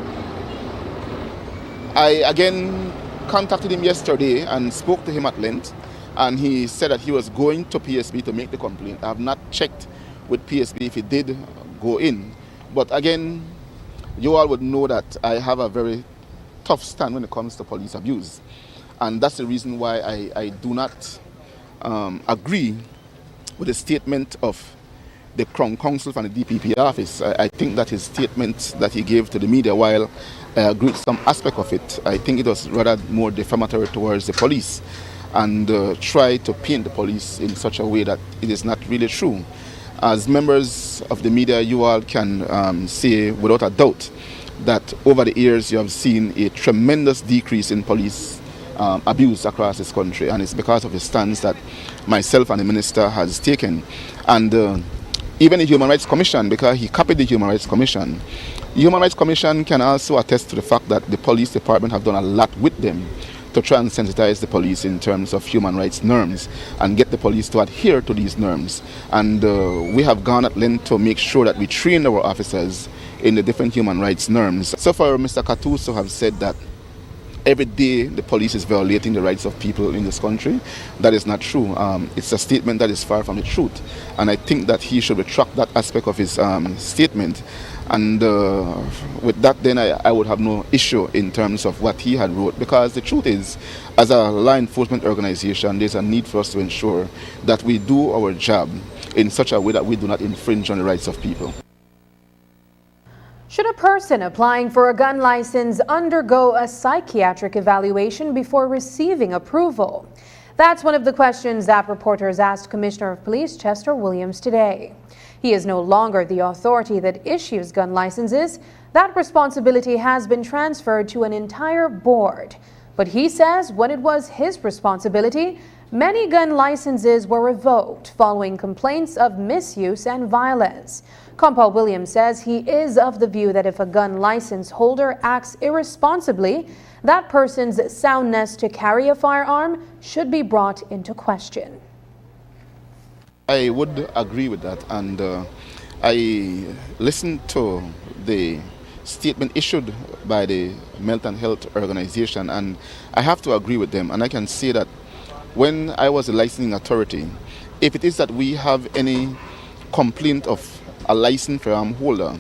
I again contacted him yesterday and spoke to him at length, and he said that he was going to PSB to make the complaint. I have not checked with PSB if he did go in, but again, you all would know that I have a very tough stand when it comes to police abuse, and that's the reason why I do not agree with the statement of the Crown Counsel from the DPP office. I think that his statement that he gave to the media, while I agree with some aspect of it, I think it was rather more defamatory towards the police and try to paint the police in such a way that it is not really true. As members of the media, you all can say without a doubt that over the years you have seen a tremendous decrease in police abuse across this country, and it's because of the stance that myself and the minister has taken. And even the Human Rights Commission, because he copied the Human Rights Commission, the Human Rights Commission can also attest to the fact that the police department have done a lot with them to try and sensitize the police in terms of human rights norms and get the police to adhere to these norms. And we have gone at length to make sure that we train our officers in the different human rights norms. So far, Mr. Katuso have said that every day the police is violating the rights of people in this country. That is not true. It's a statement that is far from the truth. And I think that he should retract that aspect of his statement. And with that, then I would have no issue in terms of what he had wrote, because the truth is, as a law enforcement organization, there's a need for us to ensure that we do our job in such a way that we do not infringe on the rights of people. Should a person applying for a gun license undergo a psychiatric evaluation before receiving approval? That's one of the questions that reporters asked Commissioner of Police Chester Williams today. He is no longer the authority that issues gun licenses. That responsibility has been transferred to an entire board. But he says when it was his responsibility, many gun licenses were revoked following complaints of misuse and violence. Compal Williams says he is of the view that if a gun license holder acts irresponsibly, that person's soundness to carry a firearm should be brought into question. I would agree with that, and I listened to the statement issued by the Mental Health Organization, and I have to agree with them. And I can say that when I was a licensing authority, if it is that we have any complaint of a licensed firearm holder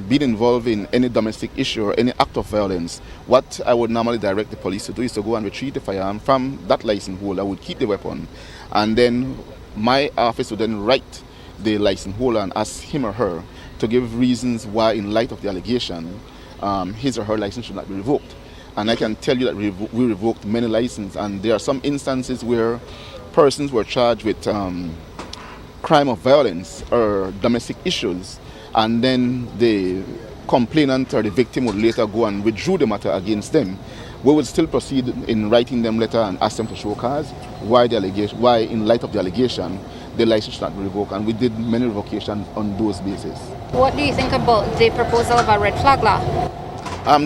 being involved in any domestic issue or any act of violence, what I would normally direct the police to do is to go and retrieve the firearm from that license holder, would keep the weapon, and then my office would then write the license holder and ask him or her to give reasons why, in light of the allegation, his or her license should not be revoked. And I can tell you that we revoked many licenses, and there are some instances where persons were charged with crime of violence or domestic issues, and then the complainant or the victim would later go and withdraw the matter against them. We would still proceed in writing them letter and ask them to show cause why in light of the allegation, the license should not be revoked, and we did many revocations on those bases. What do you think about the proposal of a red flag law?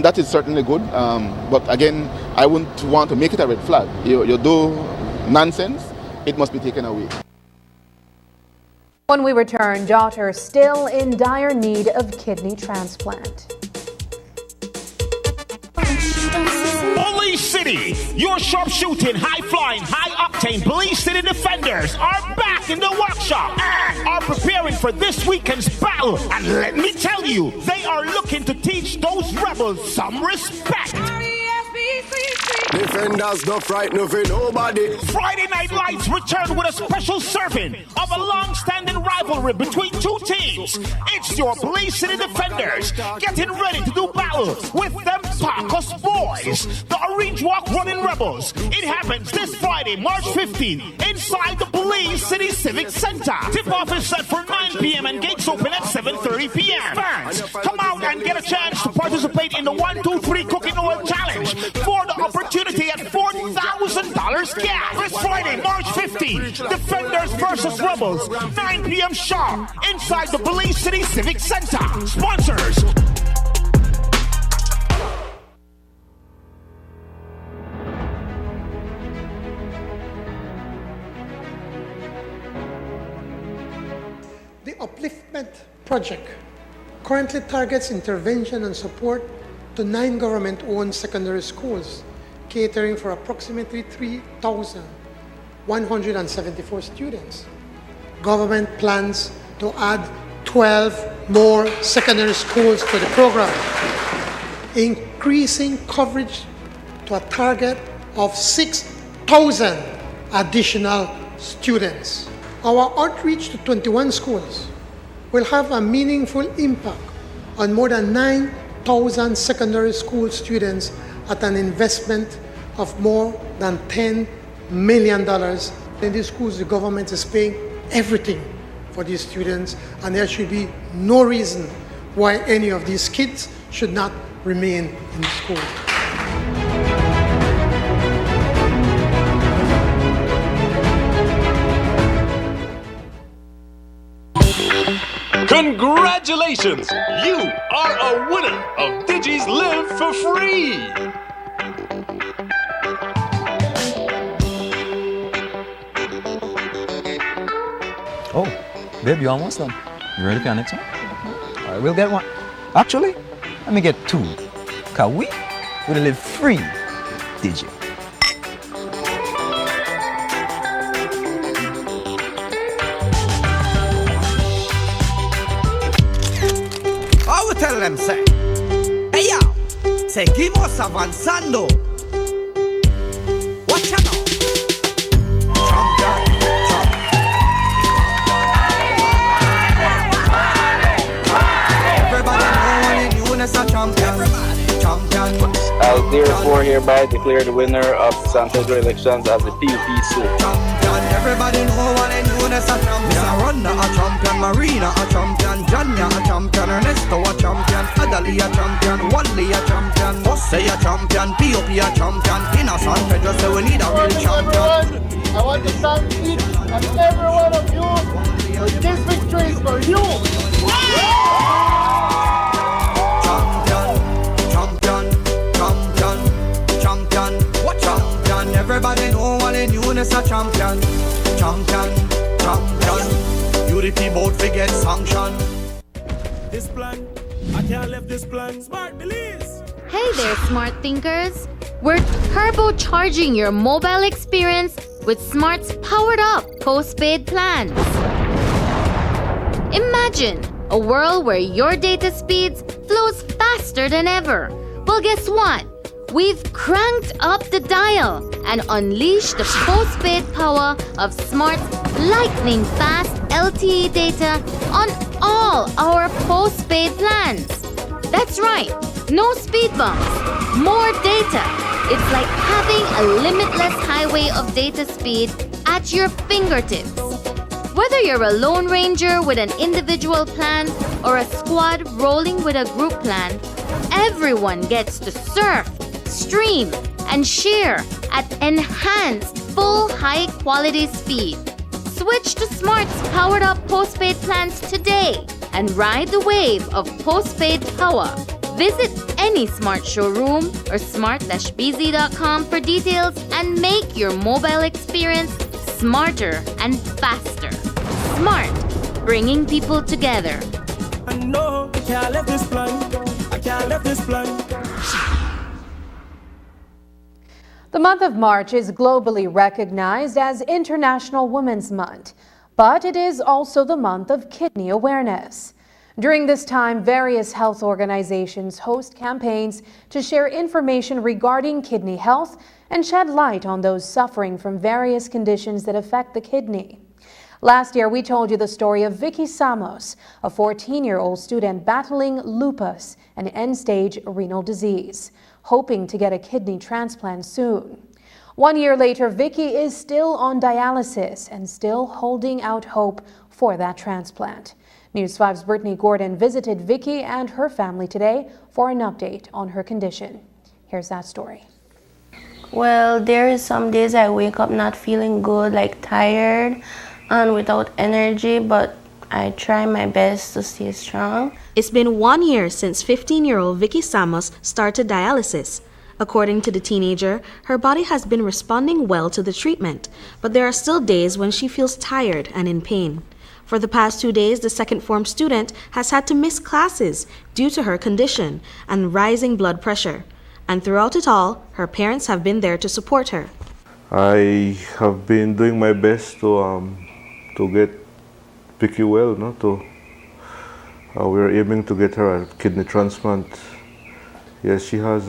That is certainly good, but again, I wouldn't want to make it a red flag. You do nonsense, it must be taken away. When we return, daughter still in dire need of kidney transplant. Police City, your sharpshooting, high-flying, high-octane Police City Defenders are back in the workshop and are preparing for this weekend's battle. And let me tell you, they are looking to teach those rebels some respect. Defenders don't frighten for nobody. Friday Night Lights return with a special serving of a long-standing rivalry between two teams. It's your Police City Defenders getting ready to do battle with them Pacos boys, the Orange Walk Running Rebels. It happens this Friday, March 15th, inside the Police City Civic Center. Tip-off is set for 9 p.m. and gates open at 7:30 p.m. Fans, come out and get a chance to participate in the 1, 2, 3 Cooking Oil Challenge for the opportunity at $4,000 cash. This Friday, March 15th, Defenders versus Rebels, 9 p.m. sharp, inside the Belize City Civic Center. Sponsors. The Upliftment Project currently targets intervention and support to 9 government-owned secondary schools, catering for approximately 3,174 students. Government plans to add 12 more secondary schools to the program, increasing coverage to a target of 6,000 additional students. Our outreach to 21 schools will have a meaningful impact on more than 9,000 secondary school students at an investment of more than $10 million. In these schools, the government is paying everything for these students, and there should be no reason why any of these kids should not remain in school. Congratulations! You are a winner of Digi's Live for Free! Oh, babe, you almost done. You ready for the next one? All right, we'll get one. Actually, let me get two. Cause we will live free, Digi. I will tell them, say, hey yo, seguimos avanzando. Watch out now. I therefore hereby declare the winner of San Pedro elections as the PUPC. Everybody know what they do, that's a champion. Ronda a champion, Marina a champion, Janya a champion, Ernesto a champion, Adali a champion, Wally a champion, Jose a champion, POP a champion. In a San Pedro, so we need a real champion. I want to thank each and every one of you. This victory is for you. Everybody know what they do, that's a champion. Champion. Unity both forget sanction. This plan, I can't leave this plan. Smart Belize. Hey there, smart thinkers. We're turbocharging your mobile experience with Smart's powered up postpaid plans. Imagine a world where your data speeds flows faster than ever. Well, guess what? We've cranked up the dial and unleashed the postpaid power of Smart's lightning fast LTE data on all our postpaid plans. That's right, no speed bumps, more data. It's like having a limitless highway of data speed at your fingertips. Whether you're a lone ranger with an individual plan or a squad rolling with a group plan, everyone gets to surf, stream, and share at enhanced full high-quality speed. Switch to Smart's powered up postpaid plans today and ride the wave of postpaid power. Visit any Smart showroom or smart-bz.com for details and make your mobile experience smarter and faster. Smart, bringing people together. I know I can't leave this plan. I can't leave this plan. The month of March is globally recognized as International Women's Month, but it is also the month of kidney awareness. During this time, various health organizations host campaigns to share information regarding kidney health and shed light on those suffering from various conditions that affect the kidney. Last year, we told you the story of Vicky Samos, a 14-year-old student battling lupus, an end-stage renal disease, hoping to get a kidney transplant soon. 1 year later, Vicky is still on dialysis and still holding out hope for that transplant. News 5's Brittany Gordon visited Vicky and her family today for an update on her condition. Here's that story. Well, there is some days I wake up not feeling good, like tired and without energy, but I try my best to stay strong. It's been 1 year since 15-year-old Vicky Samos started dialysis. According to the teenager, her body has been responding well to the treatment, but there are still days when she feels tired and in pain. For the past 2 days, the second-form student has had to miss classes due to her condition and rising blood pressure. And throughout it all, her parents have been there to support her. I have been doing my best to get Vicky well. We're aiming to get her a kidney transplant. Yes, she has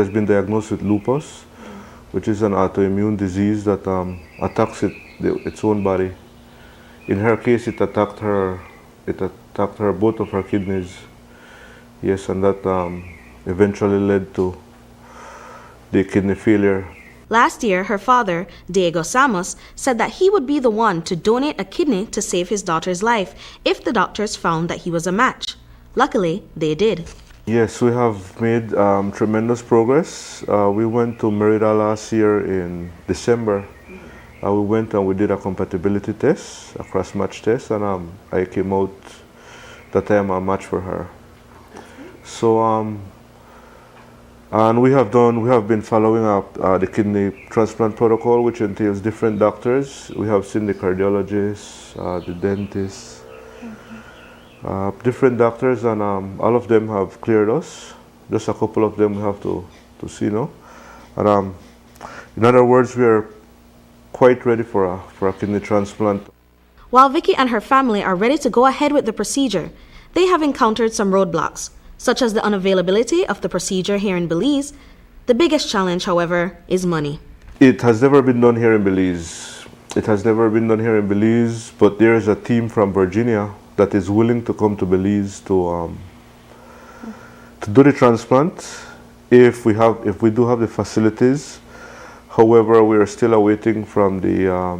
been diagnosed with lupus, which is an autoimmune disease that attacks it its own body. In her case, it attacked her. It attacked her, both of her kidneys. Yes, and that eventually led to the kidney failure. Last year, her father, Diego Samos, said that he would be the one to donate a kidney to save his daughter's life if the doctors found that he was a match. Luckily, they did. Yes, we have made tremendous progress. We went to Merida last year in December. We went and we did a compatibility test, a cross-match test, and I came out that I am a match for her. So, and we have been following up the kidney transplant protocol, which entails different doctors. We have seen the cardiologists, the dentists, different doctors, and all of them have cleared us. Just a couple of them we have to see now. And in other words, we are quite ready for a kidney transplant. While Vicky and her family are ready to go ahead with the procedure, they have encountered some roadblocks, such as the unavailability of the procedure here in Belize. The biggest challenge, however, is money. It has never been done here in Belize. It has never been done here in Belize, but there is a team from Virginia that is willing to come to Belize to do the transplant if we do have the facilities. However, we are still awaiting from the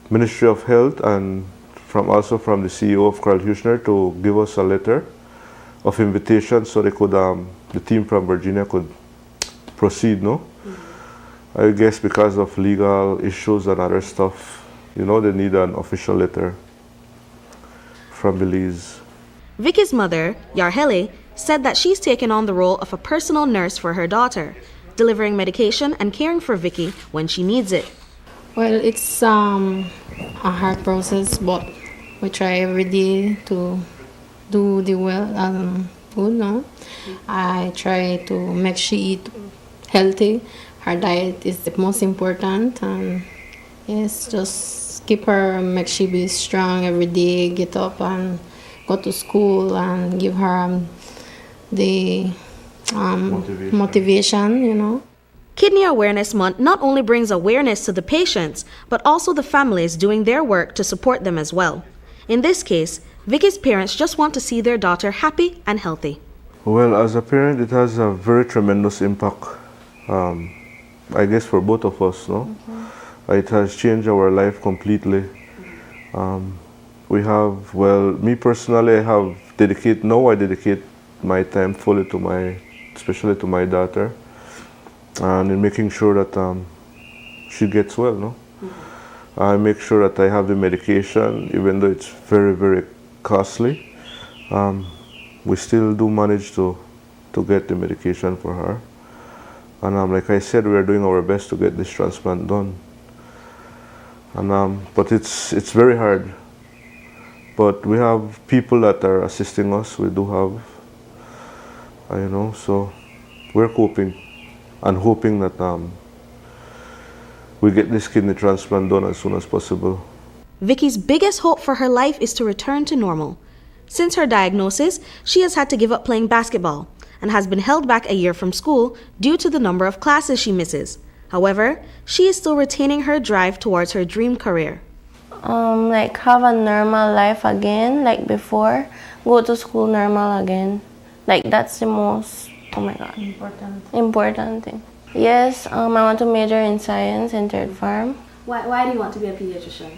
Ministry of Health and also from the CEO of Carl Huchner to give us a letter of invitation so they could, the team from Virginia could proceed, no? I guess because of legal issues and other stuff, they need an official letter from Belize. Vicky's mother, Yarhele, said that she's taken on the role of a personal nurse for her daughter, delivering medication and caring for Vicky when she needs it. Well, it's a hard process, but we try every day to do the food, no? I try to make she eat healthy. Her diet is the most important, and yes, just keep her, make she be strong every day, get up and go to school, and give her the motivation. Kidney Awareness Month not only brings awareness to the patients, but also the families doing their work to support them as well. In this case, Vicky's parents just want to see their daughter happy and healthy. Well, as a parent, it has a very tremendous impact, I guess, for both of us, no? Mm-hmm. It has changed our life completely. Me personally, I dedicate my time fully especially to my daughter, and in making sure that she gets well, no? Mm-hmm. I make sure that I have the medication, even though it's very, very costly. We still do manage to get the medication for her. And like I said, we are doing our best to get this transplant done. And but it's very hard. But we have people that are assisting us. We do have, so we're coping and hoping that we get this kidney transplant done as soon as possible. Vicky's biggest hope for her life is to return to normal. Since her diagnosis, she has had to give up playing basketball and has been held back a year from school due to the number of classes she misses. However, she is still retaining her drive towards her dream career. Have a normal life again, like before. Go to school normal again. That's the most, important thing. Yes, I want to major in science in third farm. Why do you want to be a pediatrician?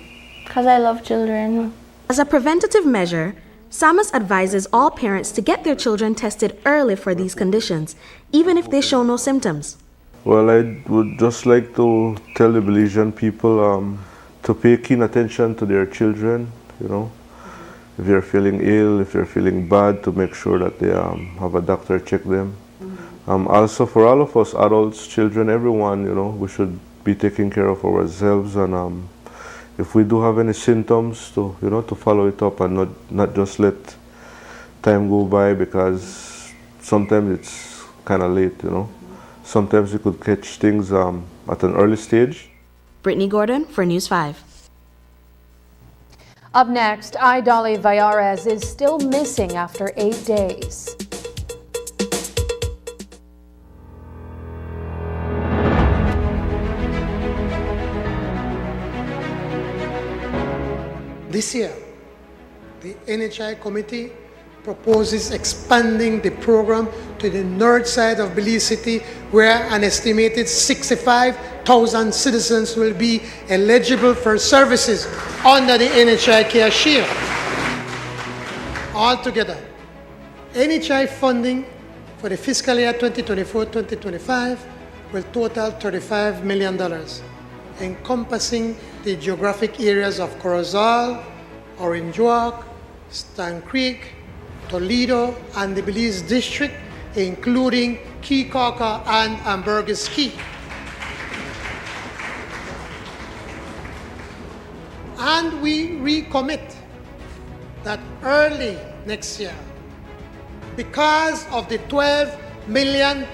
Because I love children. As a preventative measure, Samos advises all parents to get their children tested early for these conditions, even if they show no symptoms. Well, I would just like to tell the Belizean people to pay keen attention to their children, If they're feeling ill, if they're feeling bad, to make sure that they have a doctor check them. Also, for all of us adults, children, everyone, we should be taking care of ourselves, and if we do have any symptoms, to follow it up and not just let time go by, because sometimes it's kind of late, Sometimes you could catch things at an early stage. Brittany Gordon for News 5. Up next, Idali Vallares is still missing after 8 days. This year, the NHI committee proposes expanding the program to the north side of Belize City, where an estimated 65,000 citizens will be eligible for services under the NHI Care Shield. Altogether, NHI funding for the fiscal year 2024-2025 will total $35 million, encompassing the geographic areas of Corozal, Orange Walk, Stan Creek, Toledo, and the Belize District, including Key Corker and Ambergris Key. And we recommit that early next year, because of the $12 million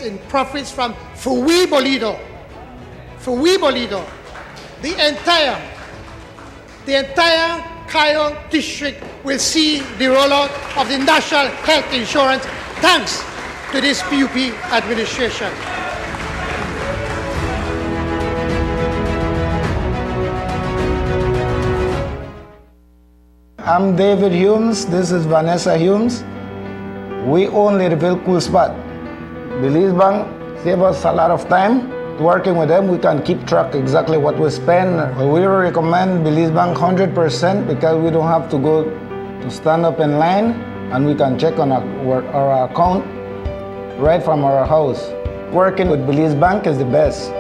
in profits from Fui Bolido, the entire Cayo district will see the rollout of the National Health Insurance thanks to this PUP administration. I'm David Humes, this is Vanessa Humes. We own Ladyville Cool Spot. Belize Bank save us a lot of time. Working with them, we can keep track exactly what we spend. We recommend Belize Bank 100% because we don't have to go to stand up in line, and we can check on our account right from our house. Working with Belize Bank is the best.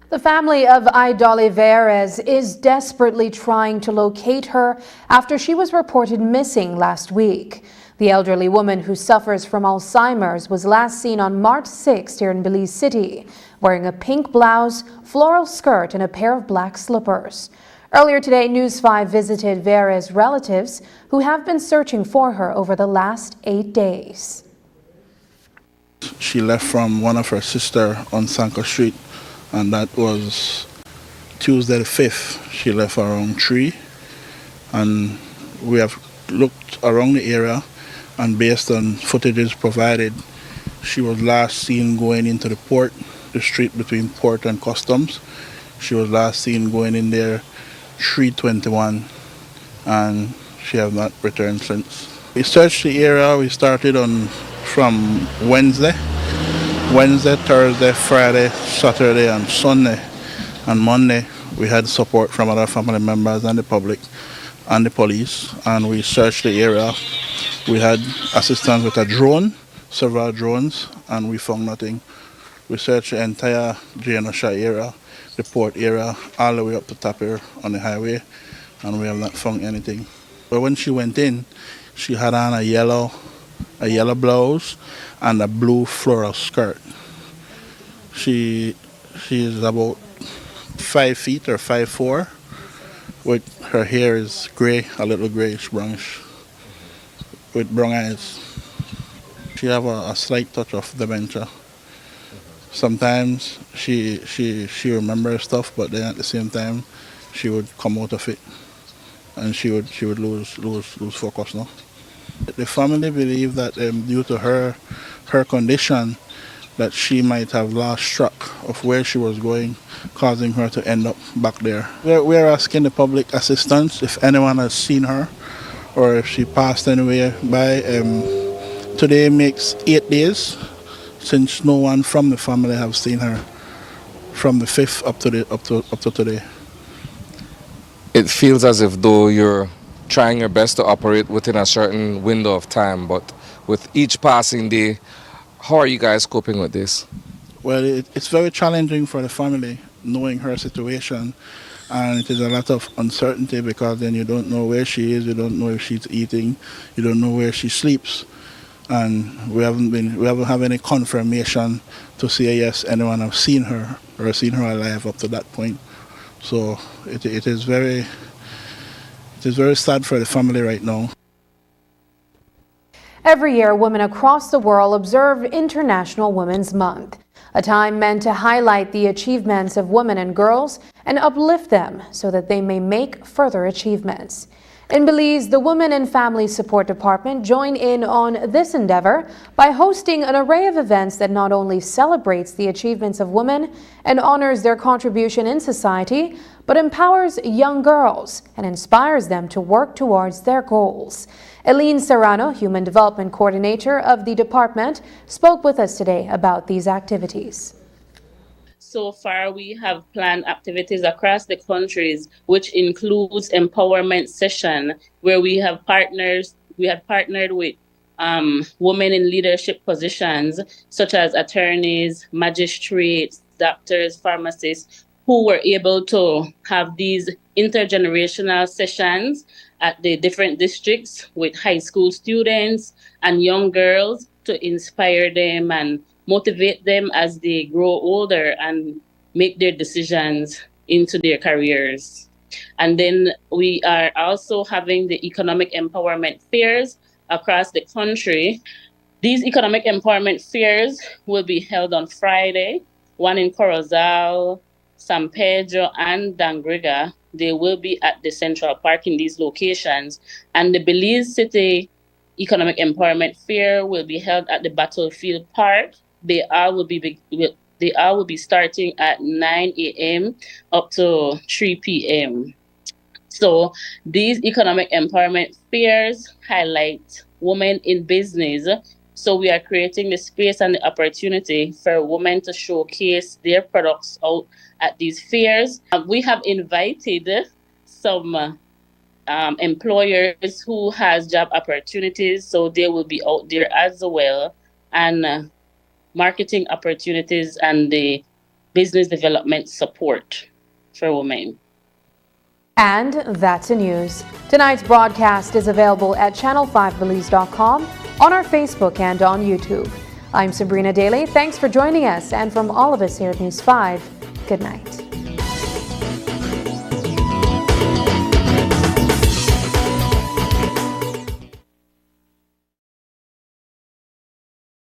The family of Idoli Veres is desperately trying to locate her after she was reported missing last week. The elderly woman who suffers from Alzheimer's was last seen on March 6th here in Belize City, wearing a pink blouse, floral skirt, and a pair of black slippers. Earlier today, News 5 visited Veres' relatives who have been searching for her over the last 8 days. She left from one of her sisters on Sanko Street, and that was Tuesday the 5th. She left around 3, and we have looked around the area, and based on footages provided, she was last seen going into the port, the street between port and customs. She was last seen going in there 3:21, and she has not returned since. We searched the area. We started from Wednesday, Thursday, Friday, Saturday, and Sunday. And Monday, we had support from other family members and the public and the police, and we searched the area. We had assistance with a drone, several drones, and we found nothing. We searched the entire Genosha area, the port area, all the way up to Tapir on the highway, and we have not found anything. But when she went in, she had on a yellow blouse and a blue floral skirt. She is about 5 feet or 5'4", with her hair is gray, a little grayish brownish, with brown eyes. She have a slight touch of dementia. Sometimes she remembers stuff, but then at the same time she would come out of it, and she would lose focus now. The family believe that due to her condition, that she might have lost track of where she was going, causing her to end up back there. We're asking the public assistance if anyone has seen her or if she passed anywhere by. Today makes 8 days since no one from the family have seen her, from the 5th up to today. It feels as if though you're trying your best to operate within a certain window of time, but with each passing day, how are you guys coping with this? Well, it's very challenging for the family, knowing her situation, and it is a lot of uncertainty because then you don't know where she is, you don't know if she's eating, you don't know where she sleeps, and we haven't have any confirmation to say yes, anyone have seen her or seen her alive up to that point. So it is very sad for the family right now. Every year, women across the world observe International Women's Month, a time meant to highlight the achievements of women and girls and uplift them so that they may make further achievements. In Belize, the Women and Family Support Department joined in on this endeavor by hosting an array of events that not only celebrates the achievements of women and honors their contribution in society, but empowers young girls and inspires them to work towards their goals. Eileen Serrano, Human Development Coordinator of the department, spoke with us today about these activities. So far, we have planned activities across the countries, which includes empowerment session, where we have partnered with women in leadership positions, such as attorneys, magistrates, doctors, pharmacists, who were able to have these intergenerational sessions at the different districts with high school students and young girls to inspire them and motivate them as they grow older and make their decisions into their careers. And then we are also having the economic empowerment fairs across the country. These economic empowerment fairs will be held on Friday, one in Corozal, San Pedro, and Dangriga. They will be at the Central Park in these locations. And the Belize City Economic Empowerment Fair will be held at the Battlefield Park. They all will be starting at 9 a.m. up to 3 p.m. So these economic empowerment fairs highlight women in business. So we are creating the space and the opportunity for women to showcase their products out at these fairs. We have invited some employers who has job opportunities, so they will be out there as well, and marketing opportunities and the business development support for women. And that's the news. Tonight's broadcast is available at channel5belize.com, on our Facebook and on YouTube. I'm Sabrina Daly. Thanks for joining us, and from all of us here at News 5, good night.